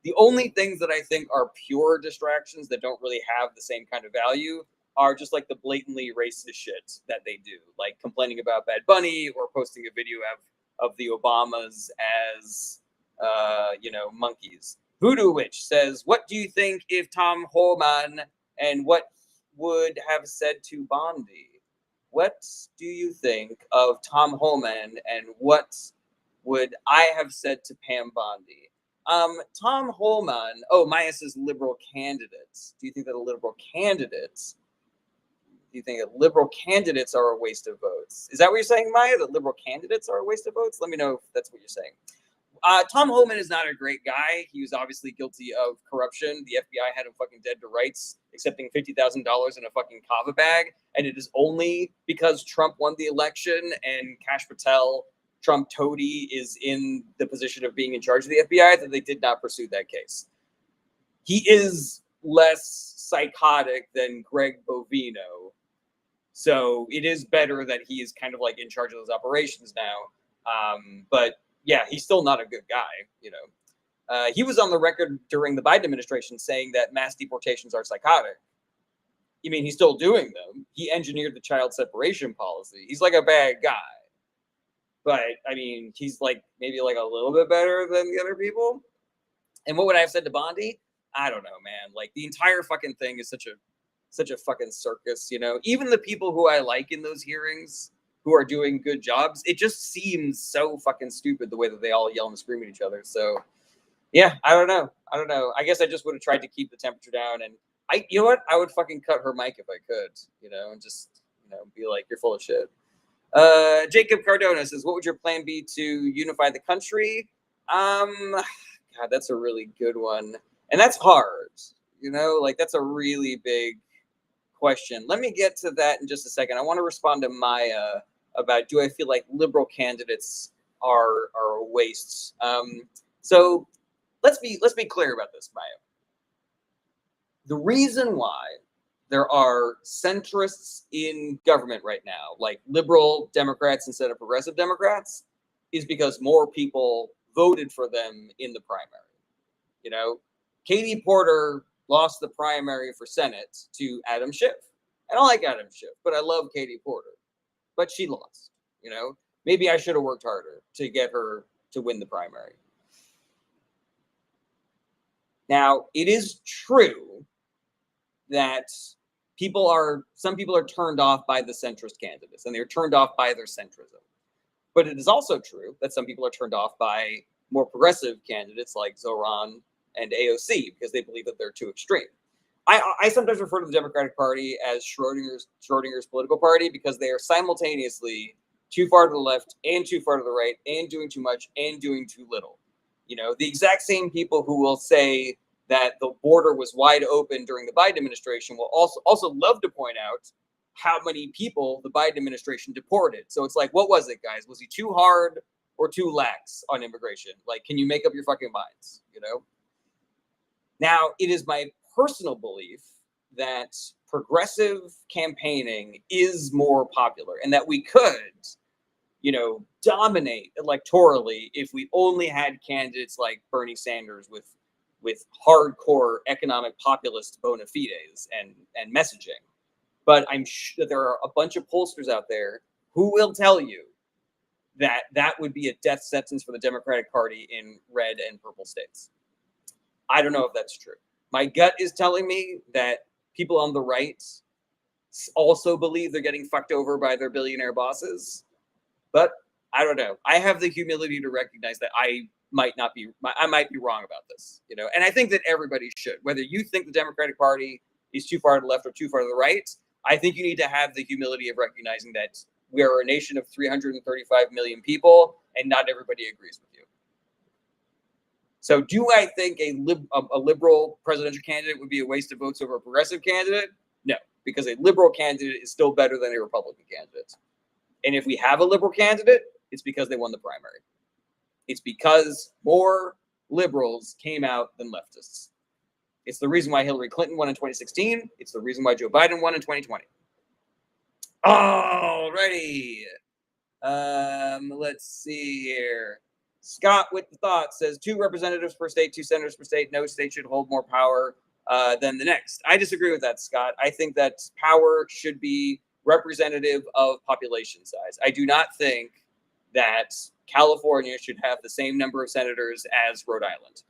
The only things that I think are pure distractions that don't really have the same kind of value are just like the blatantly racist shit that they do, like complaining about Bad Bunny or posting a video of the Obamas as, monkeys. Voodoo Witch says, "What do you think if Tom Homan and what would have said to Bondi? What do you think of Tom Homan and what would I have said to Pam Bondi?" Tom Homan. Oh, Maya says liberal candidates. Do you think that a liberal candidates? Do you think that liberal candidates are a waste of votes? Is that what you're saying, Maya? That liberal candidates are a waste of votes? Let me know if that's what you're saying. Tom Homan is not a great guy. He was obviously guilty of corruption. The FBI had him fucking dead to rights, accepting $50,000 in a fucking kava bag. And it is only because Trump won the election and Kash Patel, Trump toady, is in the position of being in charge of the FBI that they did not pursue that case. He is less psychotic than Greg Bovino. So it is better that he is kind of like in charge of those operations now. But yeah, he's still not a good guy, He was on the record during the Biden administration saying that mass deportations are psychotic. You mean he's still doing them? He engineered the child separation policy. He's like a bad guy. But I mean, he's like maybe like a little bit better than the other people. And what would I have said to Bondi? I don't know, man. Like the entire fucking thing is such a fucking circus, Even the people who I like in those hearings, who are doing good jobs, it just seems so fucking stupid the way that they all yell and scream at each other. So yeah, I don't know. I guess I just would have tried to keep the temperature down, and you know what? I would fucking cut her mic if I could, and just, be like, you're full of shit. Jacob Cardona says, what would your plan be to unify the country? God, that's a really good one. And that's hard, like that's a really big question. Let me get to that in just a second. I want to respond to Maya about, do I feel like liberal candidates are a waste? So let's be clear about this, Maya. The reason why there are centrists in government right now, like liberal Democrats instead of progressive Democrats, is because more people voted for them in the primary. Katie Porter lost the primary for Senate to Adam Schiff. I don't like Adam Schiff, but I love Katie Porter. But she lost, Maybe I should have worked harder to get her to win the primary. Now, it is true that some people are turned off by the centrist candidates, and they're turned off by their centrism. But it is also true that some people are turned off by more progressive candidates like Zoran and AOC because they believe that they're too extreme. I sometimes refer to the Democratic Party as Schrodinger's political party because they are simultaneously too far to the left and too far to the right and doing too much and doing too little. The exact same people who will say that the border was wide open during the Biden administration will also love to point out how many people the Biden administration deported. So it's like, what was it, guys? Was he too hard or too lax on immigration? Like, can you make up your fucking minds, Now, it is my personal belief that progressive campaigning is more popular and that we could, dominate electorally if we only had candidates like Bernie Sanders with hardcore economic populist bona fides and messaging. But I'm sure there are a bunch of pollsters out there who will tell you that that would be a death sentence for the Democratic Party in red and purple states. I don't know if that's true. My gut is telling me that people on the right also believe they're getting fucked over by their billionaire bosses. But I don't know. I have the humility to recognize that I might be wrong about this, and I think that everybody should, whether you think the Democratic Party is too far to the left or too far to the right. I think you need to have the humility of recognizing that we are a nation of 335 million people and not everybody agrees with you. So do I think a liberal presidential candidate would be a waste of votes over a progressive candidate? No, because a liberal candidate is still better than a Republican candidate. And if we have a liberal candidate, it's because they won the primary. It's because more liberals came out than leftists. It's the reason why Hillary Clinton won in 2016. It's the reason why Joe Biden won in 2020. Alrighty. Let's see here. Scott with the thought says 2 representatives per state, 2 senators per state. No state should hold more power than the next. I disagree with that, Scott. I think that power should be representative of population size. I do not think that California should have the same number of senators as Rhode Island.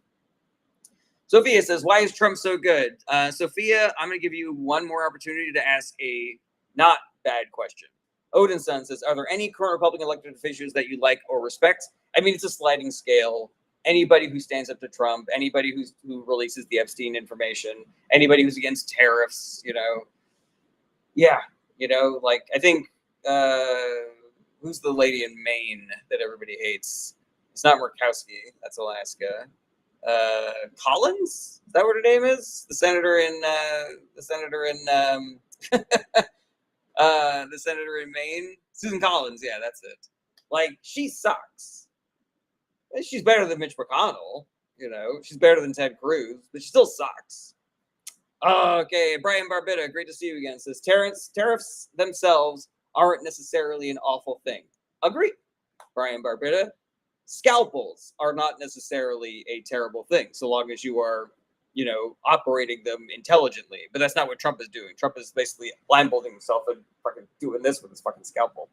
Sophia says, why is Trump so good? Sophia, I'm going to give you one more opportunity to ask a not bad question. Odin's son says, are there any current Republican elected officials that you like or respect? I mean, it's a sliding scale. Anybody who stands up to Trump, anybody who releases the Epstein information, anybody who's against tariffs, yeah, like I think who's the lady in Maine that everybody hates? It's not Murkowski. That's Alaska. Collins? Is that what her name is? The senator in the senator in Maine, Susan Collins. Yeah, that's it. Like, she sucks. She's better than Mitch McConnell. She's better than Ted Cruz, but she still sucks. Okay, Brian Barbita, great to see you again. Says tariffs themselves aren't necessarily an awful thing. Agree, Brian Barbita. Scalpels are not necessarily a terrible thing, so long as you are, operating them intelligently. But that's not what Trump is doing. Trump is basically blindfolding himself and fucking doing this with his fucking scalpel.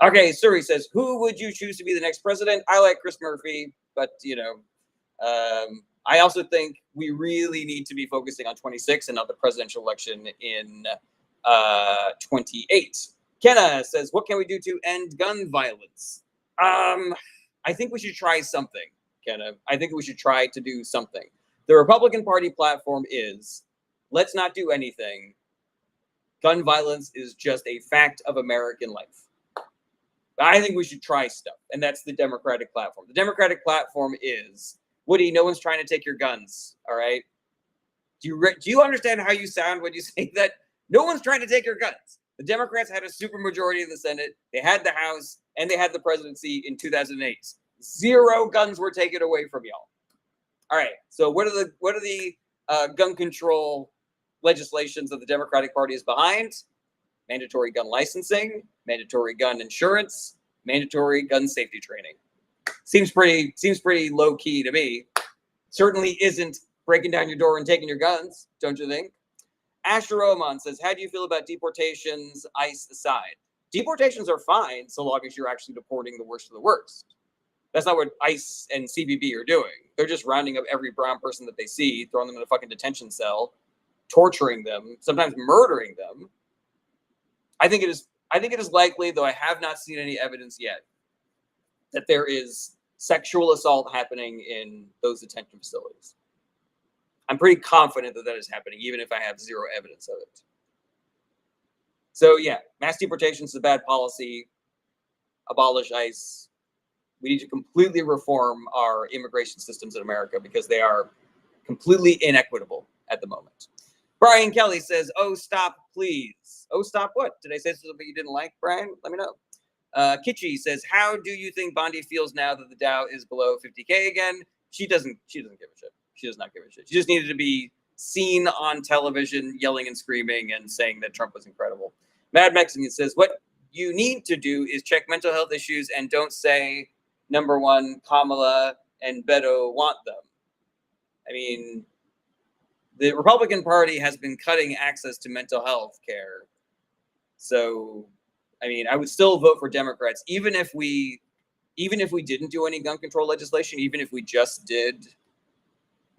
Okay, Suri says, who would you choose to be the next president? I like Chris Murphy, but I also think we really need to be focusing on 26 and not the presidential election in 28. Kenna says, what can we do to end gun violence? I think we should try something, Kenna. I think we should try to do something. The Republican Party platform is, let's not do anything. Gun violence is just a fact of American life. I think we should try stuff, and that's the Democratic platform. The Democratic platform is, Woody, no one's trying to take your guns, all right? Do you understand how you sound when you say that? No one's trying to take your guns. The Democrats had a supermajority in the Senate. They had the House, and they had the presidency in 2008. 0 guns were taken away from y'all. All right. So what are the gun control legislations that the Democratic Party is behind? Mandatory gun licensing, mandatory gun insurance, mandatory gun safety training. Seems pretty low key to me. Certainly isn't breaking down your door and taking your guns, don't you think? Asher Oman says, how do you feel about deportations, ICE aside? Deportations are fine so long as you're actually deporting the worst of the worst. That's not what ICE and CBP are doing. They're just rounding up every brown person that they see, throwing them in a fucking detention cell, torturing them, sometimes murdering them. I think it is likely, though I have not seen any evidence yet, that there is sexual assault happening in those detention facilities. I'm pretty confident that is happening, even if I have 0 evidence of it. So yeah, mass deportations is a bad policy. Abolish ICE. We need to completely reform our immigration systems in America because they are completely inequitable at the moment. Brian Kelly says, oh, stop, please. Oh, stop what? Did I say something you didn't like, Brian? Let me know. Kitschy says, how do you think Bondi feels now that the Dow is below 50K again? She doesn't give a shit. She does not give a shit. She just needed to be seen on television yelling and screaming and saying that Trump was incredible. Mad Mexican says, what you need to do is check mental health issues and don't say, number one, Kamala and Beto want them. I mean, the Republican Party has been cutting access to mental health care. So, I mean, I would still vote for Democrats, even if we didn't do any gun control legislation, even if we just did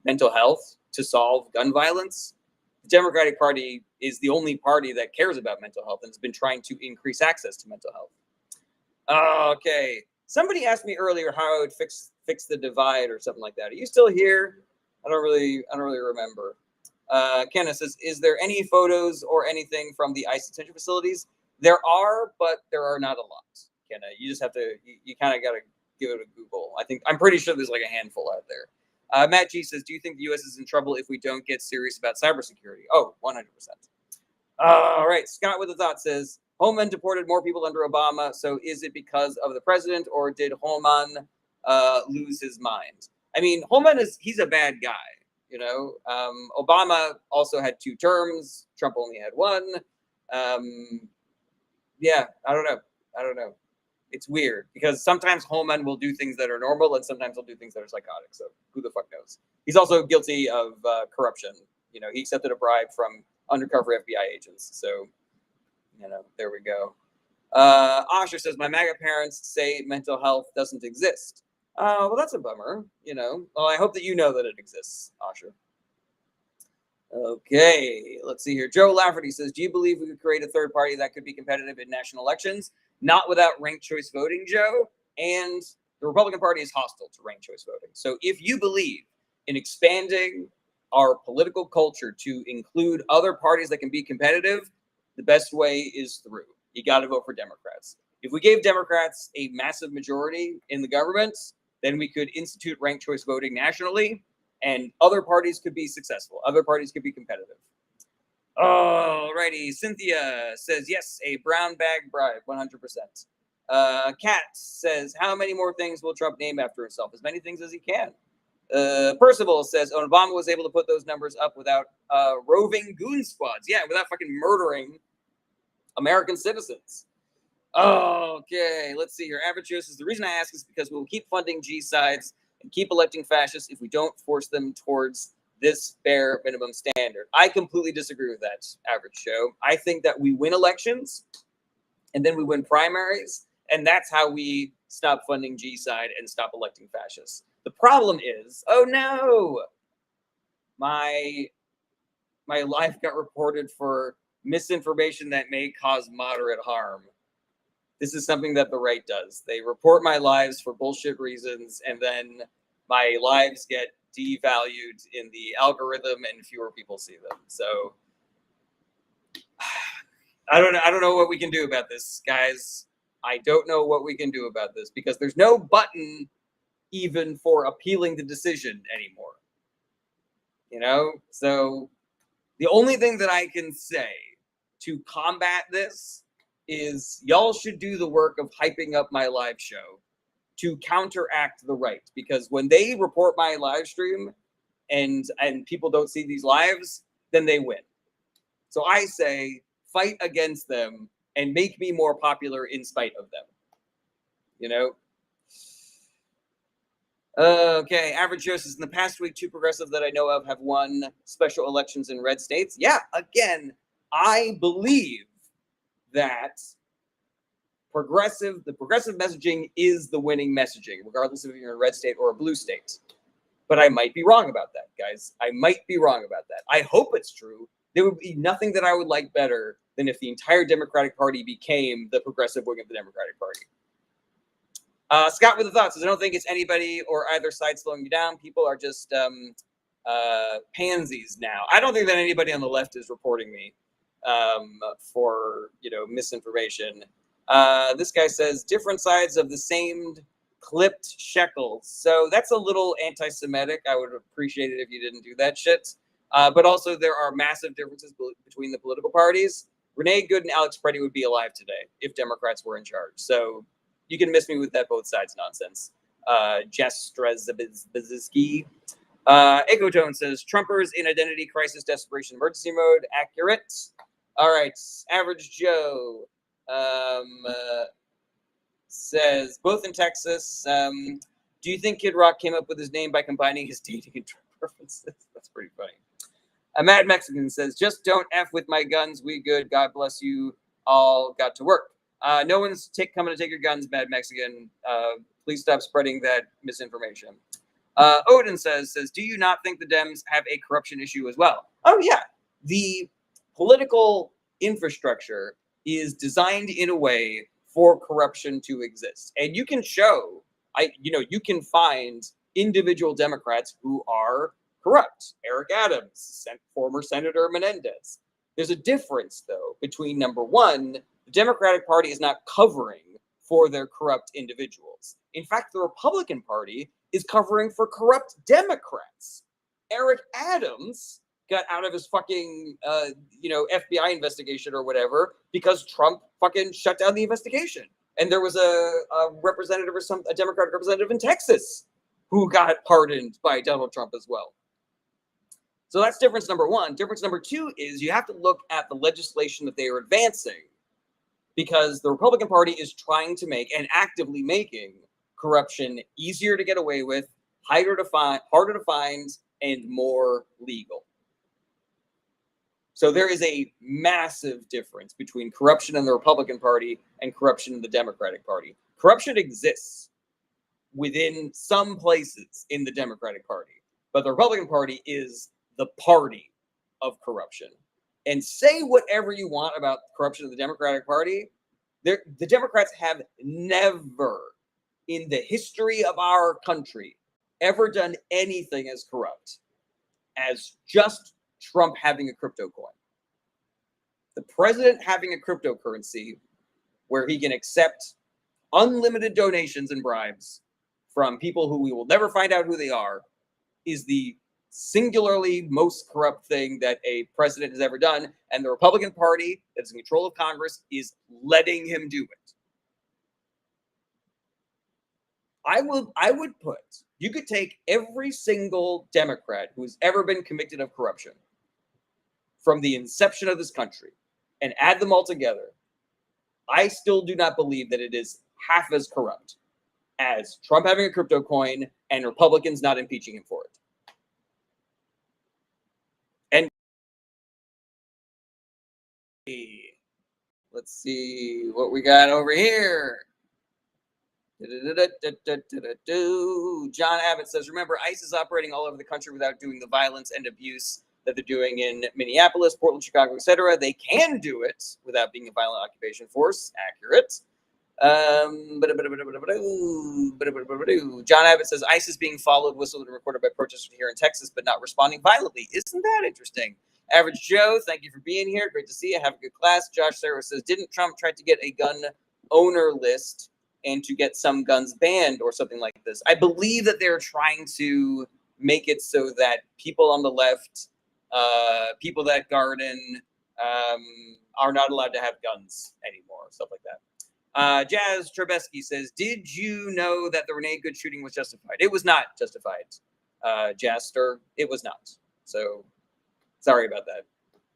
mental health to solve gun violence. The Democratic Party is the only party that cares about mental health and has been trying to increase access to mental health. Okay. Somebody asked me earlier how I would fix the divide or something like that. Are you still here? I don't really remember. Kenna says, is there any photos or anything from the ICE detention facilities? There are, but there are not a lot. Kenna, you just have to, you kind of got to give it a Google. I'm pretty sure there's like a handful out there. Matt G says, do you think the U.S. is in trouble if we don't get serious about cybersecurity? Oh, 100%. All right. Scott with a thought says, Holman deported more people under Obama. So is it because of the president or did Holman lose his mind? I mean, Holman he's a bad guy. Obama also had 2 terms. Trump only had 1. Yeah, I don't know. It's weird because sometimes Holman will do things that are normal and sometimes he'll do things that are psychotic. So who the fuck knows? He's also guilty of corruption. You know, he accepted a bribe from undercover FBI agents. So, you know, there we go. Osher says, my MAGA parents say mental health doesn't exist. Well, that's a bummer, you know. Well, I hope that you know that it exists, Osher. Okay, let's see here. Joe Lafferty says, do you believe we could create a third party that could be competitive in national elections? Not without ranked choice voting, Joe. And the Republican Party is hostile to ranked choice voting. So if you believe in expanding our political culture to include other parties that can be competitive, the best way is through. You got to vote for Democrats. If we gave Democrats a massive majority in the government, then we could institute ranked choice voting nationally, and other parties could be successful. Other parties could be competitive. Alrighty, Cynthia says, yes, a brown bag bribe, 100%. Kat says, how many more things will Trump name after himself? As many things as he can. Percival says, Obama was able to put those numbers up without roving goon squads. Yeah, without fucking murdering American citizens. Okay, let's see here. Average Joe says, the reason I ask is because we'll keep funding G-sides and keep electing fascists if we don't force them towards this bare minimum standard. I completely disagree with that, Average Joe. I think that we win elections and then we win primaries, and that's how we stop funding G-side and stop electing fascists. The problem is, oh no, my life got reported for misinformation that may cause moderate harm. This is something that the right does. They report my lives for bullshit reasons, and then my lives get devalued in the algorithm and fewer people see them. So I don't know what we can do about this, guys. I don't know what we can do about this because there's no button even for appealing the decision anymore. You know? So the only thing that I can say to combat this is y'all should do the work of hyping up my live show to counteract the right, because when they report my live stream and people don't see these lives, then they win. So I say fight against them and make me more popular in spite of them. You know? Okay, Average Joe says, in the past week, 2 progressives that I know of have won special elections in red states. Yeah, again, I believe that the progressive messaging is the winning messaging, regardless if you're in a red state or a blue state. But I might be wrong about that, guys. I might be wrong about that. I hope it's true. There would be nothing that I would like better than if the entire Democratic Party became the progressive wing of the Democratic Party. Scott with the thoughts says, I don't think it's anybody or either side slowing you down. People are just pansies now. I don't think that anybody on the left is reporting me for misinformation. This guy says, different sides of the same clipped shekels. So that's a little anti-Semitic. I would appreciate it if you didn't do that shit. But also there are massive differences between the political parties. Renee Good and Alex Preddy would be alive today if Democrats were in charge. So you can miss me with that both sides nonsense. Jess Strzezinski. Ecotone says, Trumpers in identity crisis desperation emergency mode. Accurate. All right. Average Joe says, both in Texas. Do you think Kid Rock came up with his name by combining his dating and drug preferences? That's pretty funny. Mad Mexican says, just don't F with my guns. We good. God bless you all. Got to work. No one's coming to take your guns, Mad Mexican. Please stop spreading that misinformation. Odin says, do you not think the Dems have a corruption issue as well? Oh, yeah. The political infrastructure is designed in a way for corruption to exist. And you can show, you can find individual Democrats who are corrupt. Eric Adams, former Senator Menendez. There's a difference, though, between number one, the Democratic Party is not covering for their corrupt individuals. In fact, the Republican Party is covering for corrupt Democrats. Eric Adams got out of his fucking, FBI investigation or whatever because Trump fucking shut down the investigation. And there was a representative a Democratic representative in Texas who got pardoned by Donald Trump as well. So that's difference number one. Difference number two is you have to look at the legislation that they are advancing. because the Republican Party is trying to make and actively making corruption easier to get away with, harder to find, and more legal. So there is a massive difference between corruption in the Republican Party and corruption in the Democratic Party. Corruption exists within some places in the Democratic Party, but the Republican Party is the party of corruption. And say whatever you want about corruption in the Democratic Party, the Democrats have never in the history of our country ever done anything as corrupt as just Trump having a crypto coin. The president having a cryptocurrency where he can accept unlimited donations and bribes from people who we will never find out who they are is the singularly most corrupt thing that a president has ever done. And the Republican Party that's in control of Congress is letting him do it. I would put, you could take every single Democrat who's ever been convicted of corruption from the inception of this country and add them all together. I still do not believe that it is half as corrupt as Trump having a crypto coin and Republicans not impeaching him for it. And let's see what we got over here. John Abbott says, remember, ICE is operating all over the country without doing the violence and abuse that they're doing in Minneapolis, Portland, Chicago, etc. They can do it without being a violent occupation force. Accurate. John Abbott says, ICE is being followed, whistled, and recorded by protesters here in Texas, but not responding violently. Isn't that interesting? Average Joe, thank you for being here. Great to see you. Have a good class. Josh Sarah says, didn't Trump try to get a gun owner list and to get some guns banned or something like this? I believe that they're trying to make it so that people on the left, people that garden, are not allowed to have guns anymore, stuff like that. Jazz Trebesky says, did you know that the Renee Good shooting was justified? It was not justified, Jaster. It was not. So sorry about that,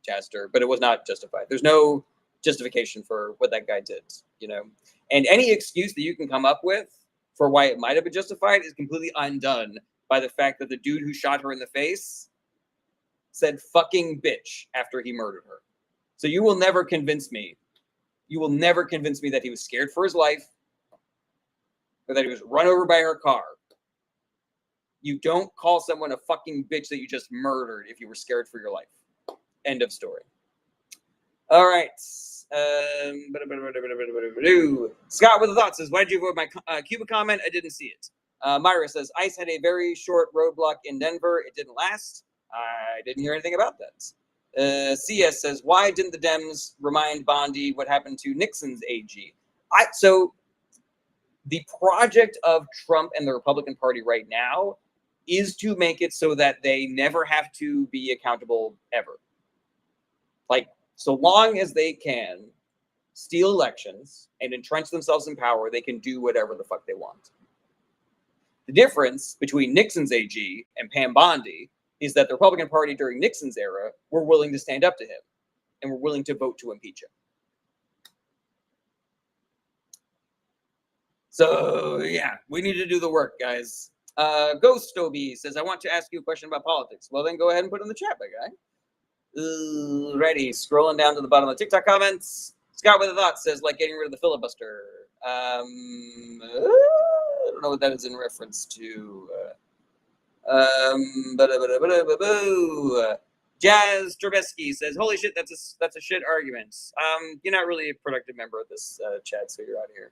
Jaster, but it was not justified. There's no justification for what that guy did, you know? And any excuse that you can come up with for why it might have been justified is completely undone by the fact that the dude who shot her in the face said fucking bitch after he murdered her. So you will never convince me. You will never convince me that he was scared for his life or that he was run over by her car. You don't call someone a fucking bitch that you just murdered if you were scared for your life. End of story. All right. Scott with a thought says, why did you avoid my Cuba comment? I didn't see it. Myra says, ICE had a very short roadblock in Denver. It didn't last. I didn't hear anything about that. CS says, why didn't the Dems remind Bondi what happened to Nixon's AG? So the project of Trump and the Republican Party right now is to make it so that they never have to be accountable ever. Like, so long as they can steal elections and entrench themselves in power, they can do whatever the fuck they want. The difference between Nixon's AG and Pam Bondi is that the Republican Party during Nixon's era were willing to stand up to him and were willing to vote to impeach him. So, yeah, we need to do the work, guys. Ghost Obi says, I want to ask you a question about politics. Well, then go ahead and put it in the chat, my guy. Ready. Scrolling down to the bottom of the TikTok comments. Scott with a thought says, like getting rid of the filibuster. I don't know what that is in reference to. Jazz Trebesky says, holy shit, that's a shit argument. You're not really a productive member of this chat, so you're out of here.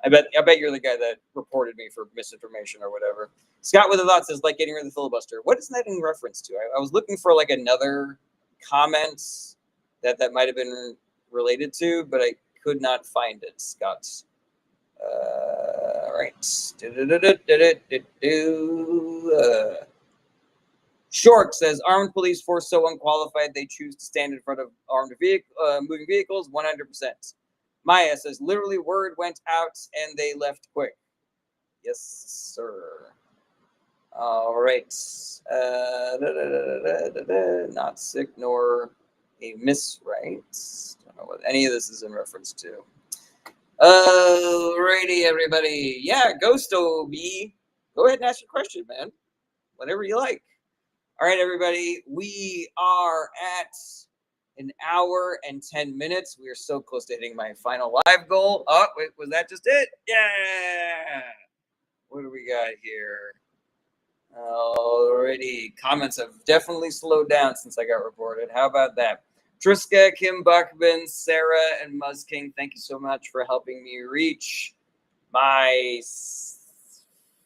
I bet you're the guy that reported me for misinformation or whatever. Scott with a thought says, like getting rid of the filibuster. What is that in reference to? I was looking for like another comment that might have been related to, but I could not find it, Scott. All right. Short says, armed police force so unqualified they choose to stand in front of armed moving vehicles, 100%. Maya says, literally word went out and they left quick. Yes, sir. All right. Not sick nor a miss, right? Don't know what any of this is in reference to. Alrighty, everybody. Yeah, Ghost OB. Go ahead and ask your question, man. Whatever you like. All right, everybody. We are at an hour and 10 minutes. We are so close to hitting my final live goal. Oh, wait, was that just it? Yeah. What do we got here? Alrighty. Comments have definitely slowed down since I got reported. How about that? Triska, Kim Buckman, Sarah, and Muzz King, thank you so much for helping me reach my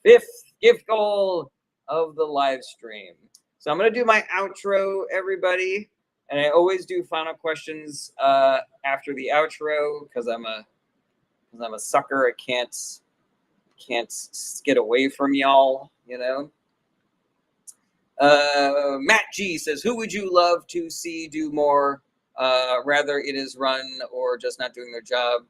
5th gift goal of the live stream. So I'm going to do my outro, everybody. And I always do final questions after the outro because I'm a sucker. I can't get away from y'all, you know. Matt G says, who would you love to see do more? Rather it is run or just not doing their job.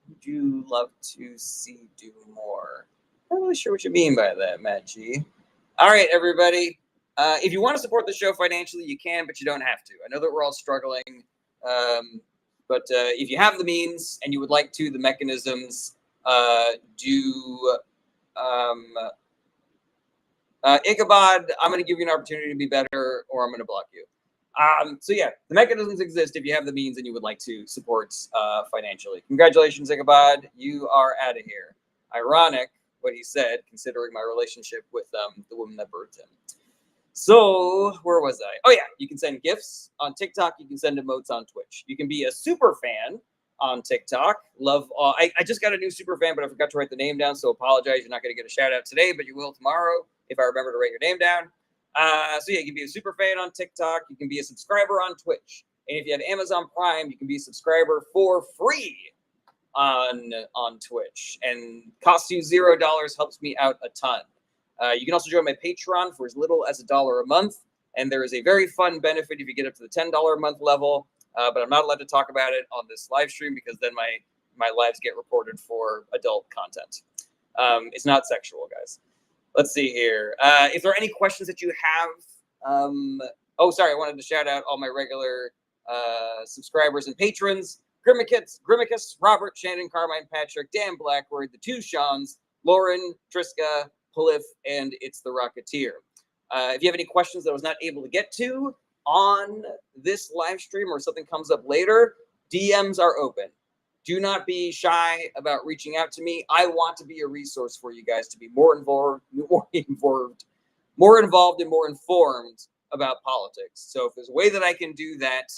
Would you love to see do more? I'm not really sure what you mean by that, Matt G. All right, everybody. If you want to support the show financially, you can, but you don't have to. I know that we're all struggling. But if you have the means and you would like to, the mechanisms do... Ichabod, I'm going to give you an opportunity to be better, or I'm going to block you. So yeah, the mechanisms exist if you have the means and you would like to support financially. Congratulations, Ichabod. You are out of here. Ironic what he said, considering my relationship with the woman that birthed him. So where was I? Oh yeah, you can send gifts on TikTok. You can send emotes on Twitch. You can be a super fan on TikTok. Love. I just got a new super fan, but I forgot to write the name down. So apologize. You're not going to get a shout out today, but you will tomorrow if I remember to write your name down. So yeah, you can be a super fan on TikTok. You can be a subscriber on Twitch. And if you have Amazon Prime, you can be a subscriber for free on Twitch. And costs you $0, helps me out a ton. You can also join my Patreon for as little as $1 a month. And there is a very fun benefit if you get up to the $10 a month level. But I'm not allowed to talk about it on this live stream because then my lives get reported for adult content. It's not sexual, guys. Let's see here. If there are any questions that you have, oh, sorry, I wanted to shout out all my regular subscribers and patrons. Grimicus, Robert, Shannon, Carmine, Patrick, Dan Blackwood, the two Seans, Lauren, Triska, Polif, and It's the Rocketeer. If you have any questions that I was not able to get to on this live stream or something comes up later, DMs are open. Do not be shy about reaching out to me. I want to be a resource for you guys to be more involved and more informed about politics. So if there's a way that I can do that,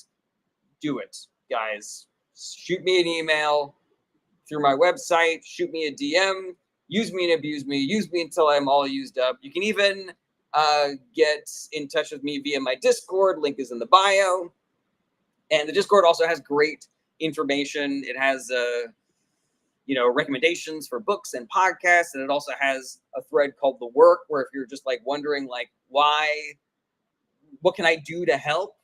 do it, guys. Shoot me an email through my website. Shoot me a DM. Use me and abuse me. Use me until I'm all used up. You can even get in touch with me via my Discord. Link is in the bio. And the Discord also has great information. It has recommendations for books and podcasts, and it also has a thread called The Work, where if you're just like wondering like what can I do to help,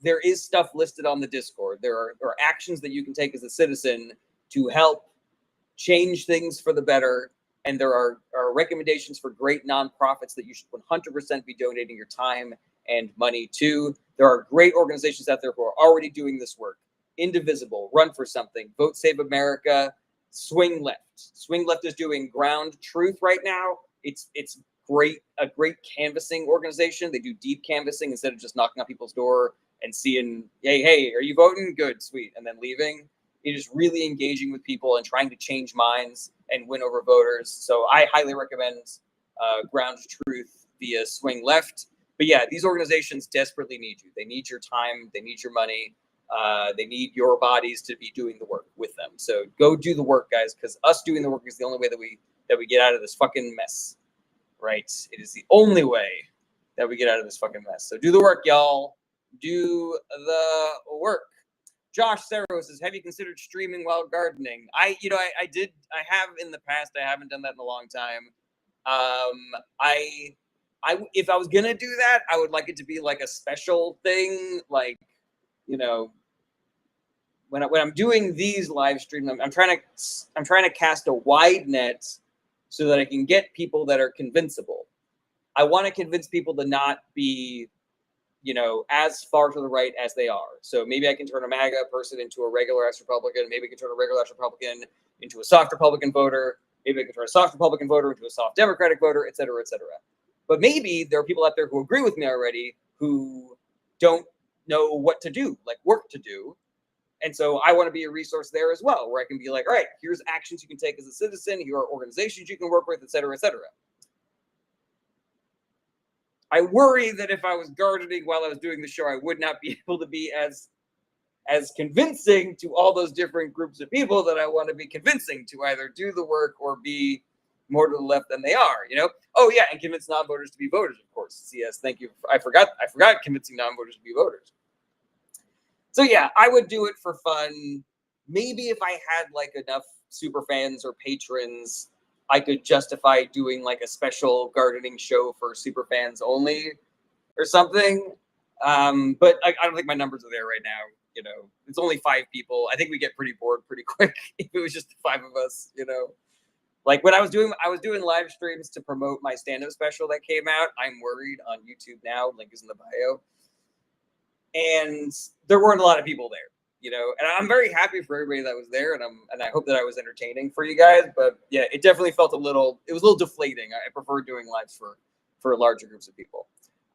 there is stuff listed on the Discord. There are actions that you can take as a citizen to help change things for the better, and there are recommendations for great nonprofits that you should 100% be donating your time and money to. There are great organizations out there who are already doing this work. Indivisible, Run for Something, Vote Save America, Swing Left. Swing Left is doing Ground Truth right now. It's great, a great canvassing organization. They do deep canvassing instead of just knocking on people's door and seeing, hey, are you voting? Good, sweet, and then leaving. It is really engaging with people and trying to change minds and win over voters. So I highly recommend Ground Truth via Swing Left. But yeah, these organizations desperately need you. They need your time. They need your money. They need your bodies to be doing the work with them. So go do the work, guys, because us doing the work is the only way that we get out of this fucking mess, right? It is the only way that we get out of this fucking mess. So do the work, y'all. Do the work. Josh Serro says, have you considered streaming while gardening? I have in the past. I haven't done that in a long time. If I was gonna do that, I would like it to be like a special thing, like, when I'm doing these live streams, I'm trying to cast a wide net so that I can get people that are convincible. I want to convince people to not be, as far to the right as they are. So maybe I can turn a MAGA person into a regular ass Republican. Maybe I can turn a regular ass Republican into a soft Republican voter. Maybe I can turn a soft Republican voter into a soft Democratic voter, et cetera, et cetera. But maybe there are people out there who agree with me already who don't know what to do, like work to do. And so I want to be a resource there as well, where I can be like, all right, here's actions you can take as a citizen. Here are organizations you can work with, et cetera, et cetera. I worry that if I was gardening while I was doing the show, I would not be able to be as convincing to all those different groups of people that I want to be convincing to either do the work or be more to the left than they are, Oh yeah, and convince non-voters to be voters, of course. Yes, thank you. I forgot convincing non-voters to be voters. So yeah, I would do it for fun. Maybe if I had like enough super fans or patrons, I could justify doing like a special gardening show for super fans only or something. But I don't think my numbers are there right now. It's only 5 people. I think we get pretty bored pretty quick if it was just the 5 of us. Like when I was doing live streams to promote my stand-up special that came out. I'm Worried on YouTube now. Link is in the bio. And there weren't a lot of people there. And I'm very happy for everybody that was there, and I hope that I was entertaining for you guys. But yeah, it definitely felt it was a little deflating. I prefer doing lives for larger groups of people.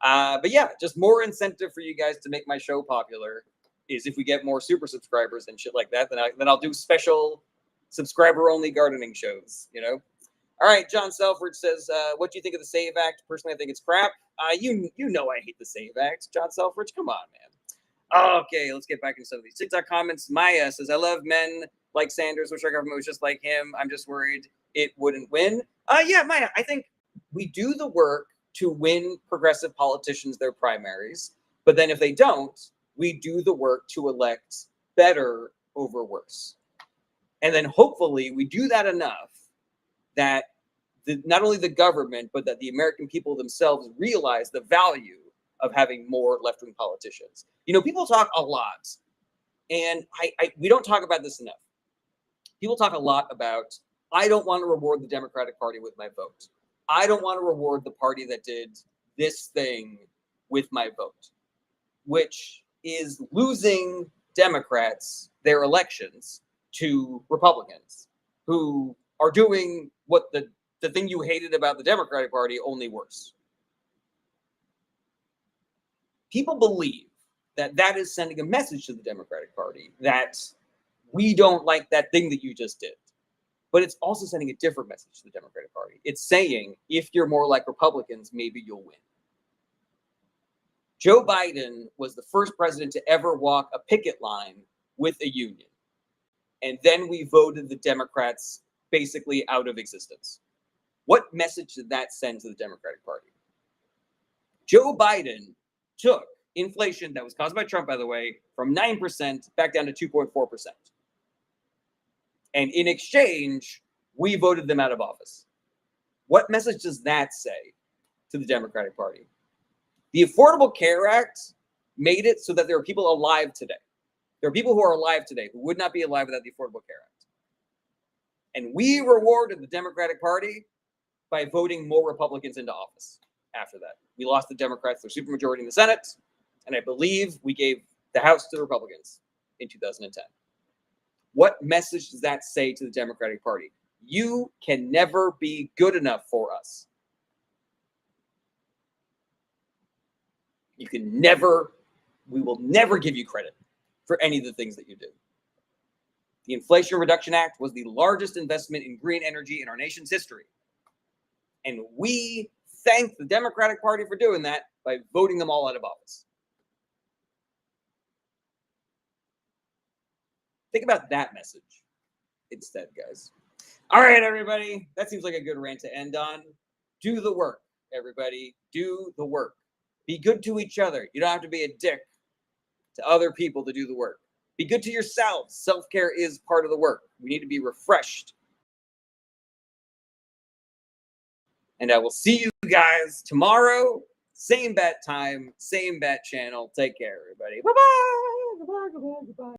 But yeah, just more incentive for you guys to make my show popular is if we get more super subscribers and shit like that, then I'll do special subscriber only gardening shows. All right, John Selfridge says, what do you think of the SAVE Act? Personally, I think it's crap. You know I hate the SAVE Act, John Selfridge. Come on, man. Okay, let's get back into some of these TikTok comments. Maya says, I love men like Sanders. Wish our government was just like him. I'm just worried it wouldn't win. Yeah, Maya, I think we do the work to win progressive politicians their primaries. But then if they don't, we do the work to elect better over worse. And then hopefully we do that enough that not only the government, but that the American people themselves realize the value of having more left-wing politicians. People talk a lot, and we don't talk about this enough. People talk a lot about, I don't want to reward the Democratic Party with my vote. I don't want to reward the party that did this thing with my vote, which is losing Democrats their elections to Republicans who are doing what the thing you hated about the Democratic Party, only worse. People believe that is sending a message to the Democratic Party that we don't like that thing that you just did. But it's also sending a different message to the Democratic Party. It's saying, if you're more like Republicans, maybe you'll win. Joe Biden was the first president to ever walk a picket line with a union. And then we voted the Democrats basically out of existence. What message did that send to the Democratic Party? Joe Biden took inflation that was caused by Trump, by the way, from 9% back down to 2.4%. And in exchange, we voted them out of office. What message does that say to the Democratic Party? The Affordable Care Act made it so that there are people alive today. There are people who are alive today who would not be alive without the Affordable Care Act. And we rewarded the Democratic Party by voting more Republicans into office after that. We lost the Democrats their supermajority in the Senate, and I believe we gave the House to the Republicans in 2010. What message does that say to the Democratic Party? You can never be good enough for us. We will never give you credit for any of the things that you do. The Inflation Reduction Act was the largest investment in green energy in our nation's history. And we thank the Democratic Party for doing that by voting them all out of office. Think about that message instead, guys. All right, everybody. That seems like a good rant to end on. Do the work, everybody. Do the work. Be good to each other. You don't have to be a dick to other people to do the work. Be good to yourselves. Self-care is part of the work. We need to be refreshed. And I will see you guys tomorrow. Same bat time, same bat channel. Take care, everybody. Bye-bye. Goodbye, goodbye, goodbye.